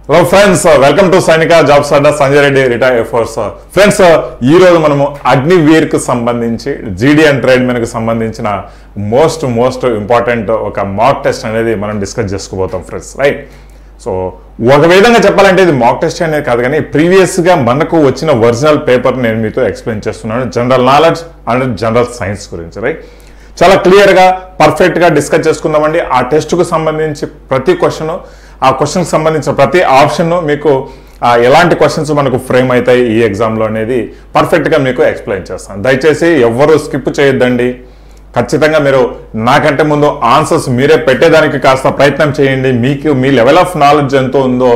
Hello friends, welcome to Sainika Jobs Adda Sanjay Reddy Retire Force. Friends, ఈ రోజు మనము అగ్నివీర్ కు సంబంధించి జీడీ అండ్ ట్రేడ్మెన్ కు సంబంధించిన మోస్ట్ ఇంపార్టెంట్ ఒక మాక్ టెస్ట్ అనేది మనం డిస్కస్ చేసుకోబోతాం ఫ్రెండ్స్, రైట్? సో ఒక విధంగా చెప్పాలంటే ఇది మాక్ టెస్ట్ అనేది కాదు, కానీ ప్రీవియస్ గా మనకు వచ్చిన ఒరిజినల్ పేపర్ నేను మీతో ఎక్స్ప్లెయిన్ చేస్తున్నాను. General knowledge and general science గురించి, రైట్? చాలా క్లియర్ గా పర్ఫెక్ట్ గా డిస్కస్ చేసుకుందామండి. ఆ టెస్ట్ కు సంబంధించి ప్రతి క్వశ్చన్, ఆ క్వశ్చన్కి సంబంధించిన ప్రతి ఆప్షన్ మీకు ఎలాంటి క్వశ్చన్స్ మనకు ఫ్రేమ్ అవుతాయి ఈ ఎగ్జామ్లో అనేది పర్ఫెక్ట్గా మీకు ఎక్స్ప్లెయిన్ చేస్తాను. దయచేసి ఎవ్వరూ స్కిప్ చేయొద్దండి. ఖచ్చితంగా మీరు నాకంటే ముందు ఆన్సర్స్ మీరే పెట్టేదానికి కాస్త ప్రయత్నం చేయండి. మీకు మీ లెవెల్ ఆఫ్ నాలెడ్జ్ ఎంతో ఉందో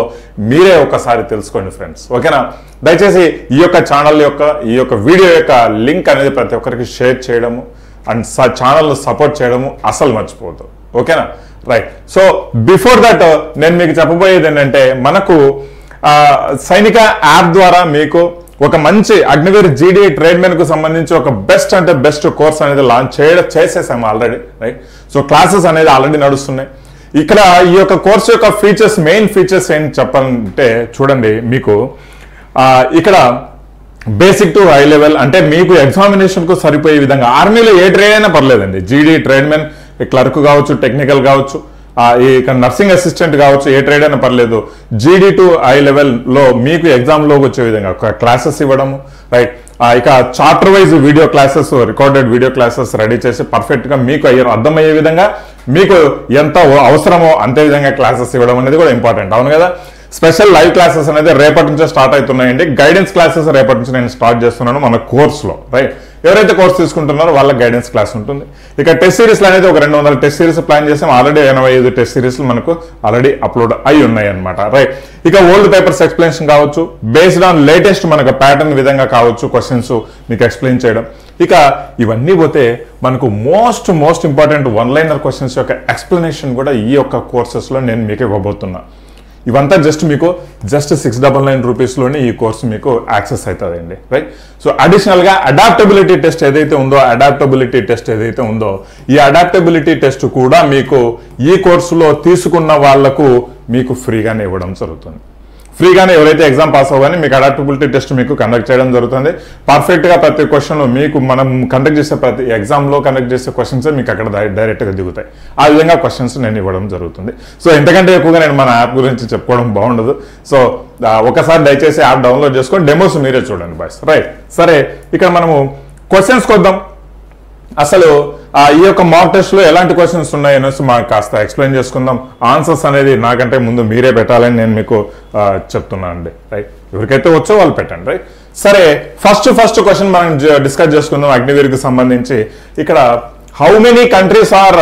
మీరే ఒకసారి తెలుసుకోండి ఫ్రెండ్స్, ఓకేనా? దయచేసి ఈ యొక్క ఛానల్ యొక్క ఈ యొక్క వీడియో యొక్క లింక్ అనేది ప్రతి ఒక్కరికి షేర్ చేయడము అండ్ ఛానల్ను సపోర్ట్ చేయడము అసలు మర్చిపోవద్దు, ఓకేనా? రైట్. సో బిఫోర్ దట్ నేను మీకు చెప్పబోయేది ఏంటంటే, మనకు సైనిక యాప్ ద్వారా మీకు ఒక మంచి అగ్నివీర్ జీడీ ట్రేడ్మెన్ కు సంబంధించి ఒక బెస్ట్ అంటే బెస్ట్ కోర్స్ అనేది లాంచ్ చేసేసాము ఆల్రెడీ, రైట్? సో క్లాసెస్ అనేది ఆల్రెడీ నడుస్తున్నాయి. ఇక్కడ ఈ యొక్క కోర్స్ యొక్క ఫీచర్స్, మెయిన్ ఫీచర్స్ ఏంటి చెప్పాలంటే చూడండి, మీకు ఇక్కడ బేసిక్ టు హై లెవెల్ అంటే మీకు ఎగ్జామినేషన్ కు సరిపోయే విధంగా, ఆర్మీలో ఏ ట్రేడ్ అయినా పర్లేదండి, జీడీ ట్రేడ్మెన్ క్లర్క్ కావచ్చు, టెక్నికల్ కావచ్చు, ఇక నర్సింగ్ అసిస్టెంట్ కావచ్చు, ఏ ట్రేడ్ అయినా పర్లేదు. జీడీ టు హై లెవెల్లో మీకు ఎగ్జామ్లోకి వచ్చే విధంగా క్లాసెస్ ఇవ్వడము, రైట్? ఇక chapter wise video classes, recorded video classes ready చేసి పర్ఫెక్ట్గా మీకు అర్థమయ్యే విధంగా, మీకు ఎంత అవసరమో అంతే విధంగా క్లాసెస్ ఇవ్వడం అనేది కూడా ఇంపార్టెంట్, అవును కదా? స్పెషల్ లైవ్ క్లాసెస్ అనేది రేపటి నుంచే స్టార్ట్ అవుతున్నాయండి. గైడెన్స్ క్లాసెస్ రేపటి నుంచి నేను స్టార్ట్ చేస్తున్నాను మన కోర్సులో, రైట్? ఎవరైతే కోర్స్ తీసుకుంటున్నారో వాళ్ళకి గైడెన్స్ క్లాస్ ఉంటుంది. ఇక టెస్ట్ సిరీస్లు అనేది ఒక 200 టెస్ట్ సిరీస్ ప్లాన్ చేసాం. ఆల్రెడీ 85 టెస్ట్ సిరీస్లు మనకు ఆల్రెడీ అప్లోడ్ అయి ఉన్నాయి అనమాట, రైట్? ఇక ఓల్డ్ పేపర్స్ ఎక్స్ప్లెనేషన్ కావచ్చు, బేస్డ్ ఆన్ లేటెస్ట్ మనకు ప్యాటర్న్ విధంగా కావచ్చు క్వశ్చన్స్ మీకు ఎక్స్ప్లెయిన్ చేయడం. ఇక ఇవన్నీ పోతే మనకు most important one liner questions యొక్క ఎక్స్ప్లెనేషన్ కూడా ఈ యొక్క కోర్సెస్లో నేను మీకు ఇవ్వబోతున్నా. ఇవంతా మీకు 699 రూపీస్లోనే ఈ కోర్సు మీకు యాక్సెస్ అవుతుందండి, రైట్? సో అడిషనల్గా అడాప్టబిలిటీ టెస్ట్ ఏదైతే ఉందో ఈ అడాప్టబిలిటీ టెస్ట్ కూడా మీకు ఈ కోర్సులో తీసుకున్న వాళ్లకు మీకు ఫ్రీగానే ఇవ్వడం జరుగుతుంది. ఫ్రీగానే ఎవరైతే ఎగ్జామ్ పాస్ అవ్వగానే మీకు అడాప్టబిలిటీ టెస్ట్ మీకు కండక్ట్ చేయడం జరుగుతుంది. పర్ఫెక్ట్గా ప్రతి క్వశ్చన్ మీకు మనం కండక్ట్ చేసే ప్రతి ఎగ్జామ్లో కండక్ట్ చేసే క్వశ్చన్స్ మీకు అక్కడ డైరెక్ట్గా దిగుతాయి. ఆ విధంగా క్వశ్చన్స్ నేను ఇవ్వడం జరుగుతుంది. సో ఇంతకంటే ఎక్కువగా నేను మన యాప్ గురించి చెప్పుకోవడం బాగుండదు. సో ఒకసారి దయచేసి యాప్ డౌన్లోడ్ చేసుకొని డెమోస్ మీరే చూడండి బాయ్స్, రైట్? సరే, ఇక్కడ మనము క్వశ్చన్స్కి వద్దాం. అసలు ఈ యొక్క మాక్ టెస్ట్ లో ఎలాంటి క్వశ్చన్స్ ఉన్నాయనేసి మాకు కాస్త ఎక్స్ప్లెయిన్ చేసుకుందాం. ఆన్సర్స్ అనేది నాకంటే ముందు మీరే పెట్టాలని నేను మీకు చెప్తున్నాను అండి, రైట్? ఎవరికైతే వచ్చో వాళ్ళు పెట్టండి, రైట్? సరే, ఫస్ట్ క్వశ్చన్ మనం డిస్కస్ చేసుకుందాం అగ్నివీర్ కి సంబంధించి. ఇక్కడ how many countries are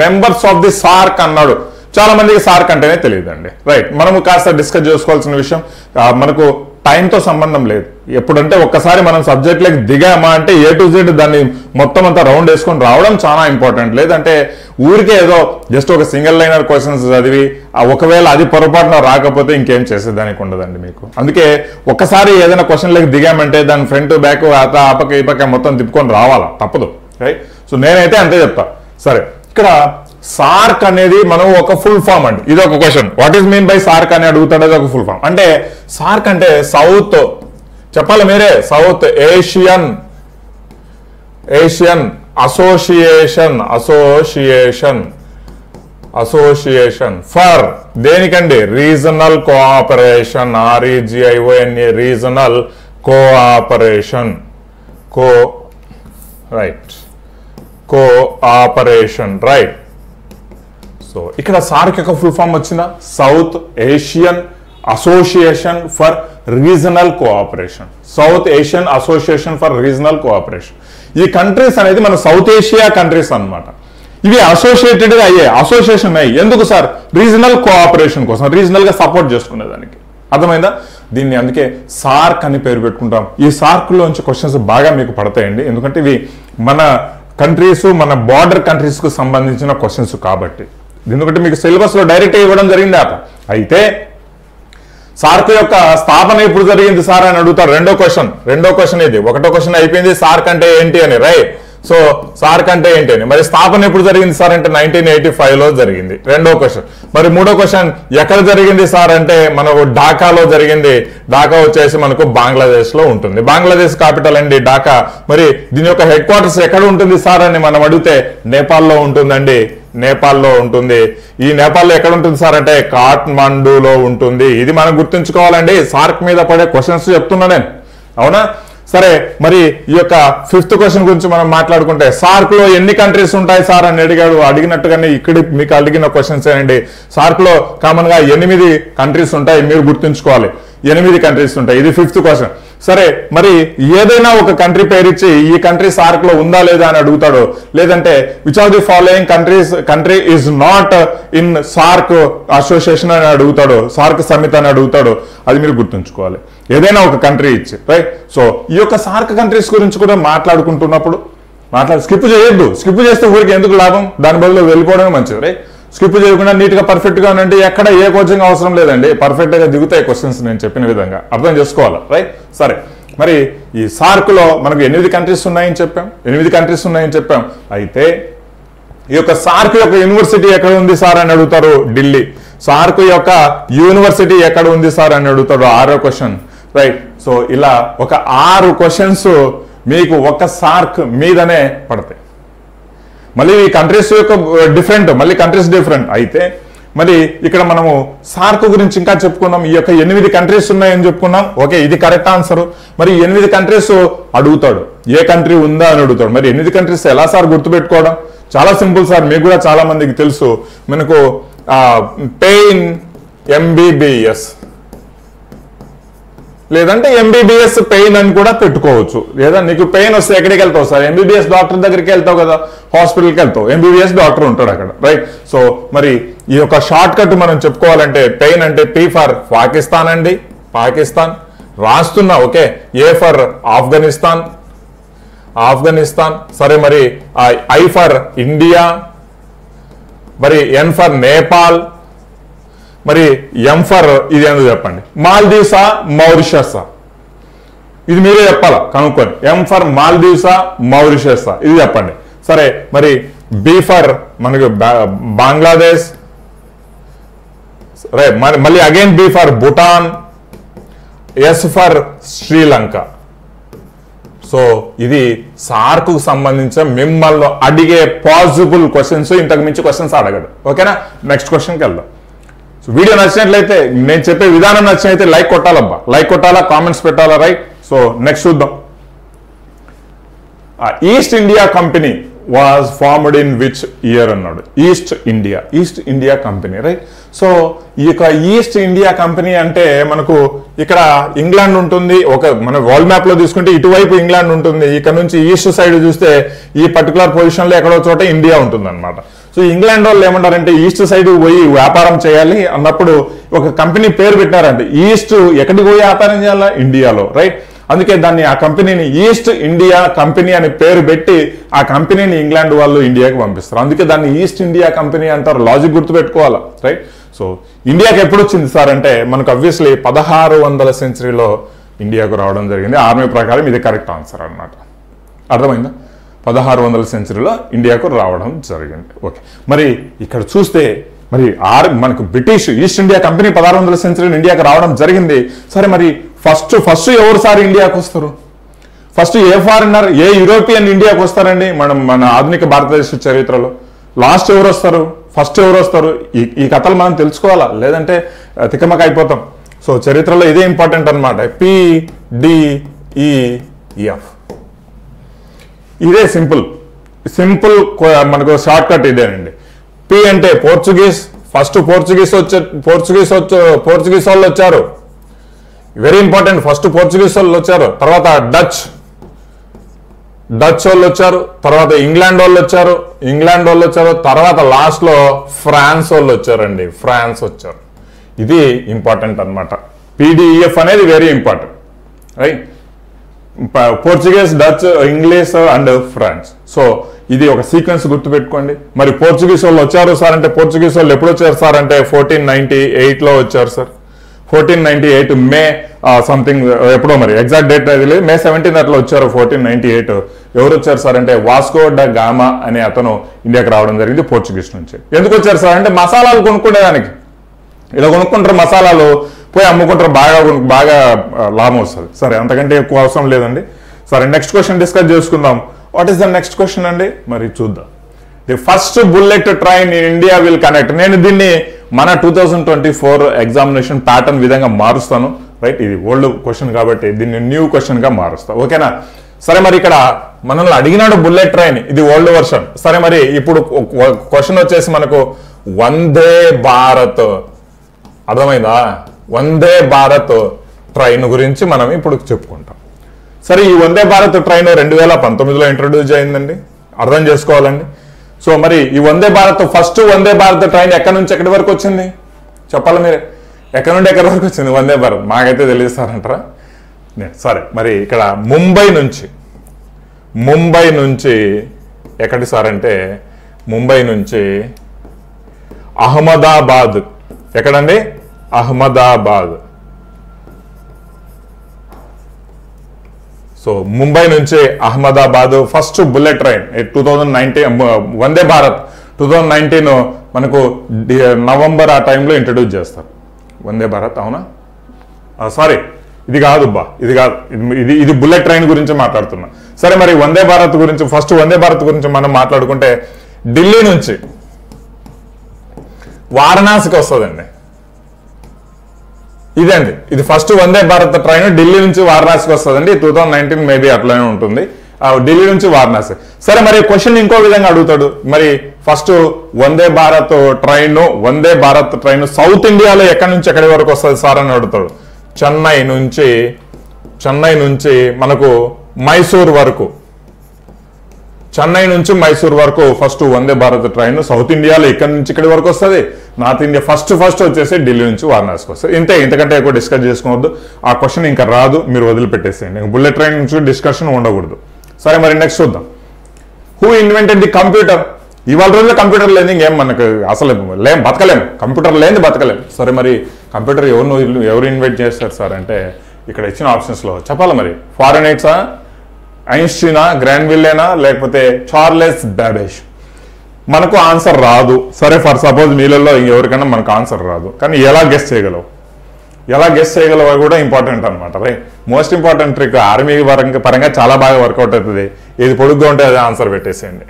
members of the SAARC అన్నాడు. చాలా మందికి సార్క్ అంటేనే తెలియదండి, రైట్? మనము కాస్త డిస్కస్ చేసుకోవాల్సిన విషయం, మనకు టైంతో సంబంధం లేదు. ఎప్పుడంటే ఒక్కసారి మనం సబ్జెక్ట్లోకి దిగామా అంటే ఏ టు జెడ్ దాన్ని మొత్తం అంతా రౌండ్ వేసుకొని రావడం చాలా ఇంపార్టెంట్. లేదంటే ఊరికే ఏదో జస్ట్ ఒక సింగిల్ లైనర్ క్వశ్చన్స్ చదివి ఒకవేళ అది పొరపాటున రాకపోతే ఇంకేం చేసేదానికి ఉండదండి మీకు. అందుకే ఒక్కసారి ఏదైనా క్వశ్చన్లోకి దిగామంటే దాని ఫ్రంట్ బ్యాక్ ఆ పక్క ఈ పక్క మొత్తం తిప్పుకొని రావాలా, తప్పదు, రైట్? సో నేనైతే అంతే చెప్తా. సరే, ఇక్కడ సార్క్ అనేది మనం ఒక ఫుల్ ఫామ్ అండి. ఇది ఒక question, what is mean by SAARC అని అడుగుతాడు. అది ఒక ఫుల్ ఫామ్ అంటే సార్క్ అంటే సౌత్, చెప్పాలి మీరే, సౌత్ ఏషియన్ అసోసియేషన్ ఫర్ దేనికండి? Regional cooperation, REGIONA, regional cooperation, cooperation, right? So ఇక్కడ సార్క్ యొక్క ఫుల్ ఫామ్ వచ్చిందా? South Asian association for regional cooperation, south Asian association for regional cooperation. ఈ countries అనేది మన సౌత్ ఏషియా కంట్రీస్ అన్నమాట. ఇవి associated association అయ్యి ఎందుకు సార్? రీజనల్ కోఆపరేషన్ కోసం, రీజనల్ గా సపోర్ట్ చేసుకునేదానికి. అర్థమైందా? దీన్ని అందుకే సార్క్ అని పేరు పెట్టుకుంటాం. ఈ సార్క్ లోంచి క్వశ్చన్స్ బాగా మీకు పడతాయండి, ఎందుకంటే ఇవి మన కంట్రీస్, మన బార్డర్ కంట్రీస్ కు సంబంధించిన క్వశ్చన్స్ కాబట్టి. ఎందుకంటే మీకు సిలబస్ లో డైరెక్ట్ ఇవ్వడం జరిగింది అట. అయితే సార్క్ యొక్క స్థాపన ఎప్పుడు జరిగింది సార్ అని అడుగుతారు. రెండో క్వశ్చన్ ఇది. ఒకటో క్వశ్చన్ అయిపోయింది సార్క్ అంటే ఏంటి అని, రైట్? సో సార్క్ అంటే ఏంటని, మరి స్థాపన ఎప్పుడు జరిగింది సార్ అంటే 1985లో జరిగింది. రెండో క్వశ్చన్. మరి మూడో క్వశ్చన్, ఎక్కడ జరిగింది సార్ అంటే మనకు ఢాకాలో జరిగింది. ఢాకా వచ్చేసి మనకు బంగ్లాదేశ్ లో ఉంటుంది. బంగ్లాదేశ్ క్యాపిటల్ అండి ఢాకా. మరి దీని యొక్క హెడ్ క్వార్టర్స్ ఎక్కడ ఉంటుంది సార్ అని మనం అడిగితే నేపాల్లో ఉంటుందండి. నేపాల్లో ఉంటుంది. ఈ నేపాల్లో ఎక్కడ ఉంటుంది సార్ అంటే కాఠ్మండూలో ఉంటుంది. ఇది మనం గుర్తుంచుకోవాలండి. సార్క్ మీద పడే క్వశ్చన్స్ చెప్తున్నా నేను, అవునా? సరే, మరి ఈ యొక్క ఫిఫ్త్ క్వశ్చన్ గురించి మనం మాట్లాడుకుంటే సార్క్ లో ఎన్ని కంట్రీస్ ఉంటాయి సార్ అని అడిగాడు. అడిగినట్టుగానే ఇక్కడ మీకు అడిగిన క్వశ్చన్స్ ఏనండి. సార్క్ లో కామన్ గా 8 కంట్రీస్ ఉంటాయి, మీరు గుర్తుంచుకోవాలి. 8 కంట్రీస్ ఉంటాయి. ఇది ఫిఫ్త్ క్వశ్చన్. సరే, మరి ఏదైనా ఒక కంట్రీ పేరు ఇచ్చి ఈ కంట్రీ సార్క్ లో ఉందా లేదా అని అడుగుతాడు. లేదంటే which of the following country is not in SAARC association అని అడుగుతాడు, సార్క్ సమిట్ అని అడుగుతాడు. అది మీరు గుర్తుంచుకోవాలి, ఏదైనా ఒక కంట్రీ ఇచ్చి, రైట్? సో ఈ యొక్క సార్క్ కంట్రీస్ గురించి కూడా మాట్లాడుకుంటున్నప్పుడు స్కిప్ చేయొద్దు. స్కిప్ చేస్తే ఊరికి ఎందుకు లాభం, దాని బదులు వెళ్ళిపోవడమే మంచిది, రైట్? స్కిప్ చేయకుండా నీట్ గా పర్ఫెక్ట్ గా ఉండండి. ఎక్కడ ఏ కోచింగ్ అవసరం లేదండి, పర్ఫెక్ట్ గా దిగుతాయి క్వశ్చన్స్ నేను చెప్పిన విధంగా. అర్థం చేసుకోవాలి, రైట్? సరే, మరి ఈ సార్క్ లో మనకు 8 కంట్రీస్ ఉన్నాయని చెప్పాం. 8 కంట్రీస్ ఉన్నాయని చెప్పాం. అయితే ఈ యొక్క సార్క్ యొక్క యూనివర్సిటీ ఎక్కడ ఉంది సార్ అని అడుగుతారు, ఢిల్లీ. సార్క్ యొక్క యూనివర్సిటీ ఎక్కడ ఉంది సార్ అని అడుగుతాడు, 6వ క్వశ్చన్, రైట్? సో ఇలా ఒక 6 క్వశ్చన్స్ మీకు ఒక సార్క్ మీదనే పడతాయి. మళ్ళీ ఈ కంట్రీస్ యొక్క డిఫరెంట్, మళ్ళీ కంట్రీస్ డిఫరెంట్. అయితే మరి ఇక్కడ మనము సార్క్ గురించి ఇంకా చెప్పుకున్నాం. ఈ యొక్క 8 కంట్రీస్ ఉన్నాయని చెప్పుకున్నాం. ఓకే, ఇది కరెక్ట్ ఆన్సర్. మరి 8 కంట్రీస్ అడుగుతాడు, ఏ కంట్రీ ఉందా అని అడుగుతాడు. మరి 8 కంట్రీస్ ఎలా సార్ గుర్తుపెట్టుకోవడం? చాలా సింపుల్ సార్, మీకు కూడా చాలా మందికి తెలుసు. మనకు పెయిన్ MBBS లేదంటే MBBS పెయిన్ అని కూడా పెట్టుకోవచ్చు. లేదా నీకు పెయిన్ వస్తే ఎక్కడికి వెళ్తావు సార్? MBBS డాక్టర్ దగ్గరికి వెళ్తావు కదా, హాస్పిటల్కి వెళ్తావు, MBBS డాక్టర్ ఉంటాడు అక్కడ, రైట్? సో మరి ఈ యొక్క షార్ట్ కట్ మనం చెప్పుకోవాలంటే పెయిన్ అంటే P ఫర్ పాకిస్తాన్ అండి, పాకిస్తాన్ రాస్తున్నా. Okay, A for Afghanistan, Afghanistan. సరే, మరి I ఫర్ ఇండియా, మరి N ఫర్ నేపాల్, మరి M ఫర్ ఇది ఎందుకు చెప్పండి, మాల్దీవ్సా మారిషసా? ఇది మీరే చెప్పాలా కనుక్కొని. M ఫర్ మాల్దీవ్సా మారిషసా ఇది చెప్పండి. సరే, మరి B ఫర్ మనకు బంగ్లాదేశ్, మళ్ళీ again B for Bhutan, S for Sri Lanka. So ఇది సార్క్ కు సంబంధించిన మిమ్మల్ని అడిగే పాసిబుల్ క్వశ్చన్స్. ఇంతకు మించి క్వశ్చన్స్ అడగడు. ఓకేనా? నెక్స్ట్ క్వశ్చన్కి వెళ్దాం. సో వీడియో నచ్చినట్లయితే, నేను చెప్పే విధానం నచ్చినట్లయితే లైక్ కొట్టాలబ్బా, లైక్ కొట్టాలా, కామెంట్స్ పెట్టాలా, రైట్? సో నెక్స్ట్ చూద్దాం. East India Company was formed in which year అన్నాడు. East India Company, right? So ఈ యొక్క ఈస్ట్ ఇండియా కంపెనీ అంటే మనకు ఇక్కడ ఇంగ్లాండ్ ఉంటుంది. మన వరల్డ్ మ్యాప్ లో తీసుకుంటే ఇటువైపు ఇంగ్లాండ్ ఉంటుంది. ఇక్కడ నుంచి ఈస్ట్ సైడ్ చూస్తే ఈ పర్టికులర్ పొజిషన్ లో ఎక్కడో చోట ఇండియా ఉంటుంది అనమాట. సో ఇంగ్లాండ్ వాళ్ళు ఏమంటారంటే ఈస్ట్ సైడ్ పోయి వ్యాపారం చేయాలి అన్నప్పుడు ఒక కంపెనీ పేరు పెట్టారంటే, ఈస్ట్ ఎక్కడికి పోయి వ్యాపారం చేయాలా? ఇండియాలో, రైట్? అందుకే ఆ కంపెనీని ఈస్ట్ ఇండియా కంపెనీ అని పేరు పెట్టి ఆ కంపెనీని ఇంగ్లాండ్ వాళ్ళు ఇండియాకి పంపిస్తారు. అందుకే దాన్ని ఈస్ట్ ఇండియా కంపెనీ అంటారు. లాజిక్ గుర్తుపెట్టుకోవాలా, రైట్? సో ఇండియాకి ఎప్పుడు వచ్చింది సార్ అంటే మనకు అబ్వియస్లీ 1600 సెంచరీలో ఇండియాకు రావడం జరిగింది. ఆర్మీ ప్రకారం ఇది కరెక్ట్ ఆన్సర్ అన్నమాట. అర్థమైందా? 1600 సెంచరీలో ఇండియాకు రావడం జరిగింది. ఓకే, మరి ఇక్కడ చూస్తే మరి మనకు బ్రిటిష్ ఈస్ట్ ఇండియా కంపెనీ 1600 సెంచరీలో ఇండియాకు రావడం జరిగింది. సరే, మరి ఫస్ట్ ఎవరు సార్ ఇండియాకు వస్తారు? ఫస్ట్ ఏ ఫారినర్, ఏ యూరోపియన్ ఇండియాకు వస్తారండి మన ఆధునిక భారతదేశ చరిత్రలో? లాస్ట్ ఎవరు వస్తారు, ఫస్ట్ ఎవరు వస్తారు? ఈ కథలు మనం తెలుసుకోవాలా, లేదంటే తికమక అయిపోతాం. సో చరిత్రలో ఇదే ఇంపార్టెంట్ అనమాట. PDEF ఇదే సింపుల్ మనకు షార్ట్ కట్ ఇదేనండి. P అంటే పోర్చుగీస్. ఫస్ట్ పోర్చుగీస్ వాళ్ళు వచ్చారు, వెరీ ఇంపార్టెంట్. ఫస్ట్ పోర్చుగీస్ వాళ్ళు వచ్చారు, తర్వాత డచ్ వాళ్ళు వచ్చారు, తర్వాత ఇంగ్లాండ్ వాళ్ళు వచ్చారు, తర్వాత లాస్ట్ లో ఫ్రాన్స్ వాళ్ళు వచ్చారండి. ఫ్రాన్స్ వచ్చారు. ఇది ఇంపార్టెంట్ అన్నమాట. PDEF అనేది very important, right? Portuguese, Dutch, English and France. So ఇది ఒక సీక్వెన్స్ గుర్తుపెట్టుకోండి. మరి పోర్చుగీస్ వాళ్ళు వచ్చారు సార్ అంటే, పోర్చుగీస్ వాళ్ళు ఎప్పుడు వచ్చారు సార్ అంటే 1498లో వచ్చారు సార్. 1498 మే సంథింగ్ ఎప్పుడో మరి ఎగ్జాక్ట్ డేట్ తెలియదు, May 17 అట్లా వచ్చారు 1498. ఎవరు వచ్చారు సార్ అంటే వాస్కో డ గామా అనే అతను ఇండియాకి రావడం జరిగింది పోర్చుగీస్ నుంచి. ఎందుకు వచ్చారు సార్ అంటే మసాలాలు కొనుక్కునేదానికి. ఇలా కొనుక్కుంటారు మసాలాలు, పోయి అమ్ముకుంటారు, బాగా లాభం వస్తుంది. సరే, అంతకంటే ఎక్కువ అవసరం లేదండి. సరే, నెక్స్ట్ క్వశ్చన్ డిస్కస్ చేసుకుందాం. What is the next question అండి? మరి చూద్దాం. The first bullet train in India will connect. నేను దీన్ని మన 2024 ఎగ్జామినేషన్ ప్యాటర్న్ విధంగా మారుస్తాను. రైట్, ఇది ఓల్డ్ క్వశ్చన్ కాబట్టి దీన్ని న్యూ క్వశ్చన్ గా మారుస్తా. ఓకేనా? సరే, మరి ఇక్కడ మనల్ని అడిగినాడు బుల్లెట్ ట్రైన్, ఇది ఓల్డ్ వర్షన్. సరే, మరి ఇప్పుడు క్వశ్చన్ వచ్చేసి మనకు వందే భారత్, అర్థమైందా? వందే భారత్ ట్రైన్ గురించి మనం ఇప్పుడు చెప్పుకుంటాం. సరే, ఈ వందే భారత్ ట్రైన్ 2019లో ఇంట్రొడ్యూస్ అయిందండి, అర్థం చేసుకోవాలండి. సో మరి ఈ వందే భారత్, ఫస్ట్ వందే భారత్ ట్రైన్ ఎక్కడి నుంచి ఎక్కడి వరకు వచ్చింది చెప్పాలి మీరే. ఎక్కడి నుండి ఎక్కడి వరకు వచ్చింది వందే భారత్? మాకైతే తెలియస్తారంటారా? సరే, మరి ఇక్కడ ముంబై నుంచి ఎక్కడి సార్ అంటే ముంబై నుంచి అహ్మదాబాద్. ఎక్కడండి? అహ్మదాబాద్. సో ముంబై నుంచి Ahmedabad first bullet train 2019 Vande Bharat 2019 మనకు నవంబర్ ఆ టైంలో ఇంట్రడ్యూస్ చేస్తారు వందే భారత్. అవునా? సారీ, ఇది కాదు బా, ఇది కాదు, ఇది బుల్లెట్ ట్రైన్ గురించి మాట్లాడుతున్నా. సరే, మరి వందే భారత్ గురించి, ఫస్ట్ వందే భారత్ గురించి మనం మాట్లాడుకుంటే ఢిల్లీ నుంచి వారణాసికి వస్తుందండి. ఇదండి, ఇది ఫస్ట్ వందే భారత్ ట్రైన్ ఢిల్లీ నుంచి వారణాసికి వస్తుందండి. 2019 మేబీ అట్లనే ఉంటుంది, ఢిల్లీ నుంచి వారణాసి. సరే, మరి క్వశ్చన్ ఇంకో విధంగా అడుగుతాడు. మరి first Vande Bharat train south ఇండియాలో ఎక్కడి నుంచి ఎక్కడి వరకు వస్తుంది సార్ అని అడుగుతాడు. చెన్నై నుంచి మనకు మైసూర్ వరకు, చెన్నై నుంచి మైసూర్ వరకు first Vande Bharat train south ఇండియాలో ఇక్కడి నుంచి ఇక్కడి వరకు వస్తుంది. నార్త్ ఇండియా ఫస్ట్ వచ్చేసి ఢిల్లీ నుంచి వారణాసికి వస్తుంది. ఇంతకంటే ఎక్కువ డిస్కస్ చేసుకోవద్దు. ఆ క్వశ్చన్ ఇంకా రాదు, మీరు వదిలిపెట్టేసేయండి. బుల్లెట్ ట్రైన్ నుంచి డిస్కషన్ ఉండకూడదు. సరే, మరి నెక్స్ట్ చూద్దాం. Who invented the computer? ఇవాళ రోజుల్లో కంప్యూటర్ లేని ఇంకేం మనకు అసలు బతకలేము, కంప్యూటర్ లేని బతకలేము. సరే, మరి కంప్యూటర్ ఎవరు ఇన్వెంట్ చేస్తారు సార్ అంటే ఇక్కడ ఇచ్చిన ఆప్షన్స్లో చెప్పాలి. మరి ఫారెనైట్సా, ఐన్స్టీనా, గ్రాన్విల్లేనా, లేకపోతే చార్లెస్ బాబేజ్? మనకు ఆన్సర్ రాదు. సరే, ఫర్ సపోజ్ మీలలో ఎవరికైనా మనకు ఆన్సర్ రాదు, కానీ ఎలా గెస్ చేయగలవు కూడా ఇంపార్టెంట్ అనమాట. Right, most important trick. Army పరంగా చాలా బాగా వర్కౌట్ అవుతుంది. ఏది పొడుగ్గా ఉంటే అదే ఆన్సర్ పెట్టేసేయండి.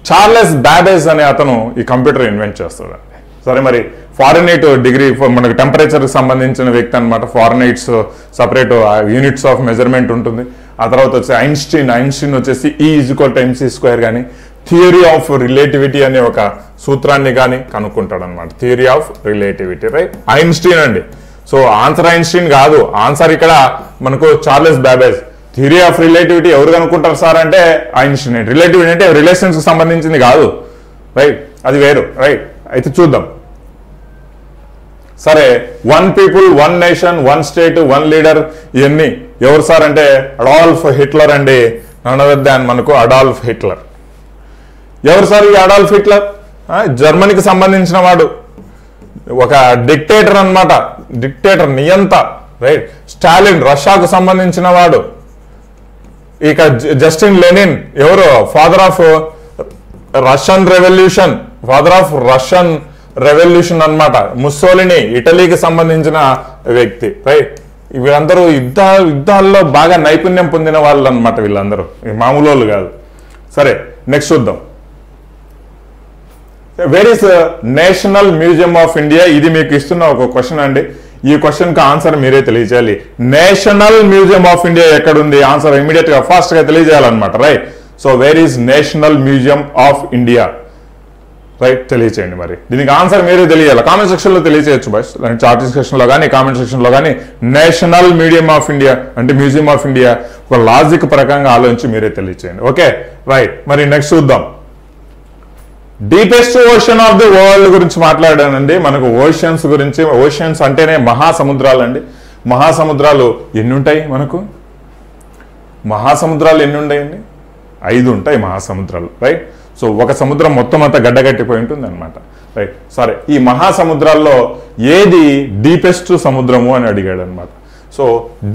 చార్లెస్ బాబేజ్ అనే అతను ఈ కంప్యూటర్ ఇన్వెంట్ చేస్తాడండి. సరే, మరి ఫారెన్హైట్ డిగ్రీ మనకు టెంపరేచర్కి సంబంధించిన వ్యక్తి అనమాట. ఫారెన్హైట్స్ సపరేట్ యూనిట్స్ ఆఫ్ మెజర్మెంట్ ఉంటుంది. ఆ తర్వాత వచ్చి ఐన్స్టీన్ వచ్చేసి E=mc² కానీ థియరీ ఆఫ్ రిలేటివిటీ అనే ఒక సూత్రాన్ని కానీ కనుక్కుంటాడు అనమాట. Theory of relativity. Right, Einstein అండి. సో ఆన్సర్ ఐన్స్టీన్ కాదు, ఆన్సర్ ఇక్కడ మనకు Charles Babbage. Theory of relativity ఎవరు కనుక్కుంటారు సార్ అంటే ఐన్స్టీన్. రిలేటివిటీ అంటే రిలేషన్స్ కి సంబంధించింది కాదు. రైట్, అది వేరు. రైట్, అయితే చూద్దాం. సరే, 1 పీపుల్ 1 నేషన్ 1 స్టేట్ 1 లీడర్, ఇవన్నీ ఎవరు సార్ అంటే అడాల్ఫ్ హిట్లర్ అండి. నన్నవద్దాన్ మనకు అడాల్ఫ్ హిట్లర్. ఎవరు సార్ ఈ అడాల్ఫ్ హిట్లర్? జర్మనీకి సంబంధించిన వాడు, ఒక డిక్టేటర్ అనమాట, డిక్టేటర్, నియంత. రైట్, స్టాలిన్ రష్యాకు సంబంధించిన వాడు. ఇక జస్టిన్ లెనిన్ ఎవరు? ఫాదర్ ఆఫ్ రష్యన్ రెవల్యూషన్ అనమాట. ముస్సోలిని ఇటలీకి సంబంధించిన వ్యక్తి. రైట్, వీళ్ళందరూ యుద్ధాల్లో బాగా నైపుణ్యం పొందిన వాళ్ళు అనమాట. వీళ్ళందరూ మామూలు వాళ్ళు కాదు. సరే, నెక్స్ట్ చూద్దాం. Where is national Museum of India? ఇది మీకు ఇస్తున్న ఒక క్వశ్చన్ అండి. ఈ క్వశ్చన్ కి ఆన్సర్ మీరే తెలియజేయాలి. నేషనల్ మ్యూజియం ఆఫ్ ఇండియా ఎక్కడుంది? ఆన్సర్ ఇమీడియట్ గా ఫాస్ట్ గా తెలియజేయాలన్నమాట. Right, so where is National Museum of India? Right, తెలియచేయండి. మరి దీనికి ఆన్సర్ మీరే తెలియాలి. కామెంట్ సెక్షన్ లో తెలియచేయచ్చు బాయ్స్, చాట్ సెక్షన్ లో కానీ కామెంట్ సెక్షన్ లో కానీ. నేషనల్ మ్యూజియం ఆఫ్ ఇండియా అంటే మ్యూజియం ఆఫ్ ఇండియా ఒక లాజిక్ ప్రకారంగా ఆలోచించి మీరే తెలియచేయండి. Okay, right. మరి నెక్స్ట్ చూద్దాం. Deepest ocean of the world గురించి మాట్లాడానండి. మనకు ఓషన్స్ గురించి. ఓషన్స్ అంటేనే మహాసముద్రాలు అండి. మహాసముద్రాలు ఎన్ని ఉంటాయి మనకు? మహాసముద్రాలు ఎన్ని ఉంటాయండి? 5 ఉంటాయి మహాసముద్రాలు. రైట్, సో ఒక సముద్రం మొత్తం అంతా గడ్డగట్టిపోయి ఉంటుంది అనమాట. రైట్. సరే, ఈ మహాసముద్రాల్లో ఏది డీపెస్ట్ సముద్రము అని అడిగాడు అనమాట. సో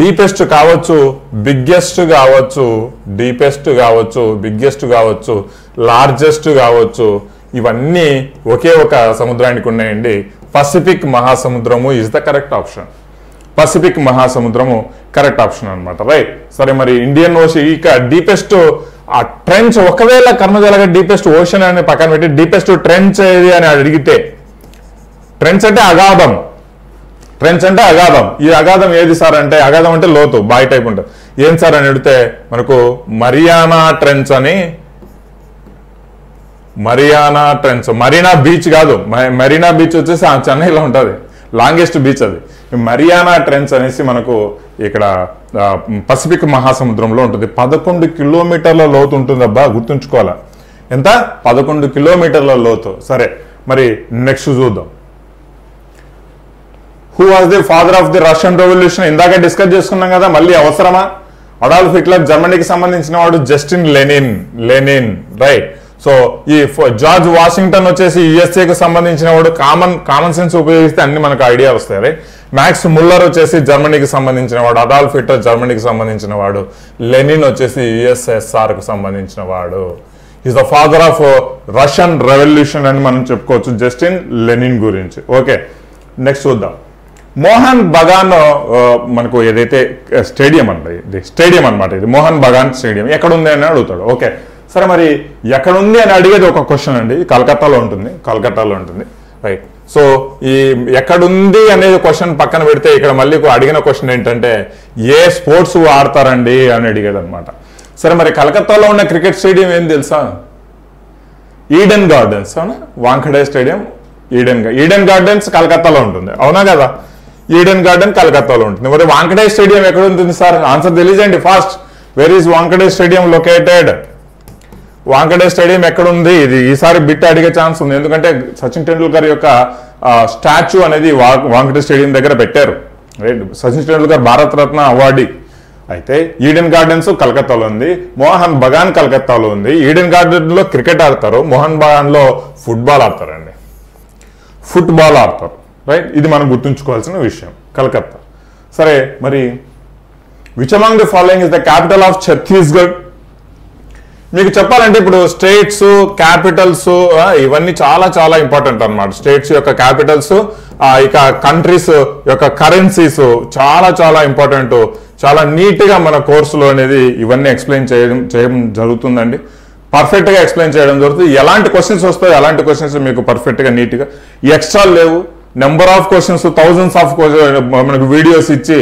డీపెస్ట్ కావచ్చు, బిగ్గెస్ట్ కావచ్చు, డీపెస్ట్ కావచ్చు, బిగ్గెస్ట్ కావచ్చు, లార్జెస్ట్ కావచ్చు, ఇవన్నీ ఒకే ఒక సముద్రానికి ఉన్నాయండి. పసిఫిక్ మహాసముద్రము is the correct option. Pacific మహాసముద్రము కరెక్ట్ ఆప్షన్ అనమాట. రైట్. సరే, మరి ఇండియన్ ఓషన్ ఇక డీపెస్ట్ ఆ ట్రెంచ్, ఒకవేళ కర్మజాలగా డీపెస్ట్ ఓషన్ అని పక్కన పెట్టి డీపెస్ట్ ట్రెంచ్ ఏది అని అడిగితే, ట్రెంచ్ అంటే అగాధం, ట్రెంచ్ అంటే అగాధం. ఈ అగాధం ఏది సార్ అంటే, అగాధం అంటే లోతు, బాయ్ టైప్ ఉంటుంది. ఏం సార్ అని అడిగితే మనకు మరియానా ట్రెంచ్ అని, మరియానా ట్రెంచ్, మరీనా బీచ్ కాదు, మరీనా బీచ్ వచ్చేసి చెన్నైలో ఉంటుంది, లాంగెస్ట్ బీచ్ అది. మరియానా ట్రెంచ్ అనేసి మనకు ఇక్కడ పసిఫిక్ మహాసముద్రంలో ఉంటుంది. 11 కిలోమీటర్ల లోతు ఉంటుంది. అబ్బా, గుర్తుంచుకోవాలా, ఎంత? 11 కిలోమీటర్ల లోతు. సరే, మరి నెక్స్ట్ చూద్దాం. Who was the father of the Russian revolution? ఇందాక డిస్కస్ చేసుకున్నాం కదా, మళ్ళీ అవసరమా? అడాల్ఫ్ హిట్లర్ జర్మనీకి సంబంధించిన వాడు జస్టిన్ లెనిన్. రైట్. సో ఈ జార్జ్ వాషింగ్టన్ వచ్చేసి యుఎస్ఏకి సంబంధించిన వాడు. కామన్ సెన్స్ ఉపయోగిస్తే అన్ని మనకు ఐడియా వస్తాయి. రైట్. మ్యాక్స్ ముల్లర్ వచ్చేసి జర్మనీకి సంబంధించిన వాడు, అడాల్ఫ్ హిట్లర్ జర్మనీకి సంబంధించిన వాడు, లెనిన్ వచ్చేసి యుఎస్ఎస్ఆర్కి సంబంధించిన వాడు. Is the father of Russian revolution అని మనం చెప్పుకోవచ్చు జస్టిన్ లెనిన్ గురించి. ఓకే, నెక్స్ట్ చూద్దాం. మోహన్ బగాన్ మనకు ఏదైతే స్టేడియం అనమాట, ఇది మోహన్ బగాన్ స్టేడియం ఎక్కడ ఉంది అని అడుగుతాడు. ఓకే, సరే, మరి ఎక్కడ ఉంది అని అడిగేది ఒక క్వశ్చన్ అండి. కలకత్తాలో ఉంటుంది. రైట్. సో ఈ ఎక్కడుంది అనేది క్వశ్చన్ పక్కన పెడితే, ఇక్కడ మళ్ళీ అడిగిన క్వశ్చన్ ఏంటంటే ఏ స్పోర్ట్స్ ఆడతారండి అని అడిగాడు అనమాట. సరే, మరి కలకత్తాలో ఉన్న క్రికెట్ స్టేడియం ఏం తెలుసా? Eden gardens. అవునా? వాంఖడే స్టేడియం ఈడెన్ గార్డెన్స్ కలకత్తాలో ఉంటుంది, అవునా కదా? ఈడెన్ గార్డెన్ కలకత్తాలో ఉంటుంది. మరి వాంఖడే స్టేడియం ఎక్కడ ఉంటుంది సార్? ఆన్సర్ తెలియజేయండి fast. Where is Wankhede stadium located? Wankhede stadium ఎక్కడుంది? ఇది ఈసారి బిట్ అడిగే ఛాన్స్ ఉంది, ఎందుకంటే సచిన్ టెండూల్కర్ యొక్క స్టాచ్యూ అనేది వాంఖడే స్టేడియం దగ్గర పెట్టారు. రైట్. సచిన్ టెండూల్కర్ భారతరత్న అవార్డీ. అయితే ఈడెన్ గార్డెన్స్ కలకత్తాలో ఉంది, మోహన్ బగాన్ కలకత్తాలో ఉంది. ఈడెన్ గార్డెన్లో క్రికెట్ ఆడతారు, మోహన్ బగాన్లో ఫుట్బాల్ ఆడతారండి, ఫుట్బాల్ ఆడతారు. రైట్. ఇది మనం గుర్తుంచుకోవాల్సిన విషయం, కలకత్తా. సరే, మరి which among the following is the capital of Chhattisgarh? మీకు చెప్పాలంటే ఇప్పుడు స్టేట్స్ క్యాపిటల్స్ ఇవన్నీ చాలా చాలా ఇంపార్టెంట్ అనమాట. స్టేట్స్ యొక్క క్యాపిటల్స్, ఇక కంట్రీస్ యొక్క కరెన్సీస్ చాలా చాలా ఇంపార్టెంట్. చాలా నీట్గా మన కోర్సులో అనేది ఇవన్నీ ఎక్స్ప్లెయిన్ చేయడం జరుగుతుందండి. పర్ఫెక్ట్గా ఎక్స్ప్లెయిన్ చేయడం జరుగుతుంది. ఎలాంటి క్వశ్చన్స్ వస్తాయో అలాంటి క్వశ్చన్స్ మీకు పర్ఫెక్ట్గా నీట్గా, ఎక్స్ట్రా లేవు. Number of questions, thousands of మనకు వీడియోస్ ఇచ్చి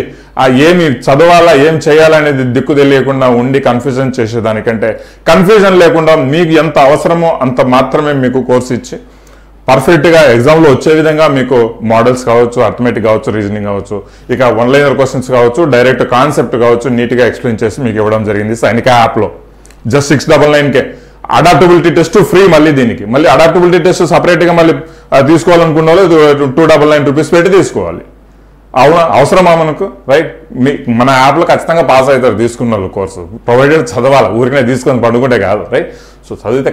ఏమి చదవాలా ఏం చేయాలనేది దిక్కు తెలియకుండా ఉండి కన్ఫ్యూజన్ చేసేదానికంటే, కన్ఫ్యూజన్ లేకుండా మీకు ఎంత అవసరమో అంత మాత్రమే మీకు కోర్సు ఇచ్చి పర్ఫెక్ట్గా ఎగ్జామ్లో వచ్చే విధంగా మీకు మోడల్స్ కావచ్చు, అర్థమెటిక్ కావచ్చు, రీజనింగ్ కావచ్చు, ఇక వన్ లైనర్ క్వశ్చన్స్ కావచ్చు, డైరెక్ట్ కాన్సెప్ట్ కావచ్చు, నీట్గా ఎక్స్ప్లెయిన్ చేసి మీకు ఇవ్వడం జరిగింది సైనిక యాప్లో. Just 699K. Adaptability test free. మళ్ళీ అడాప్టబిలిటీ టెస్ట్ సపరేట్గా మళ్ళీ తీసుకోవాలనుకున్న వాళ్ళు 299 రూపీస్ పెట్టి తీసుకోవాలి. అవునా? అవసరమా మనకు? రైట్. మన యాప్లో ఖచ్చితంగా పాస్ అవుతారు తీసుకున్న వాళ్ళు కోర్సు, ప్రొవైడెడ్ చదవాలి, ఊరికనే తీసుకొని పండుకుంటే కాదు. రైట్. సో చదివితే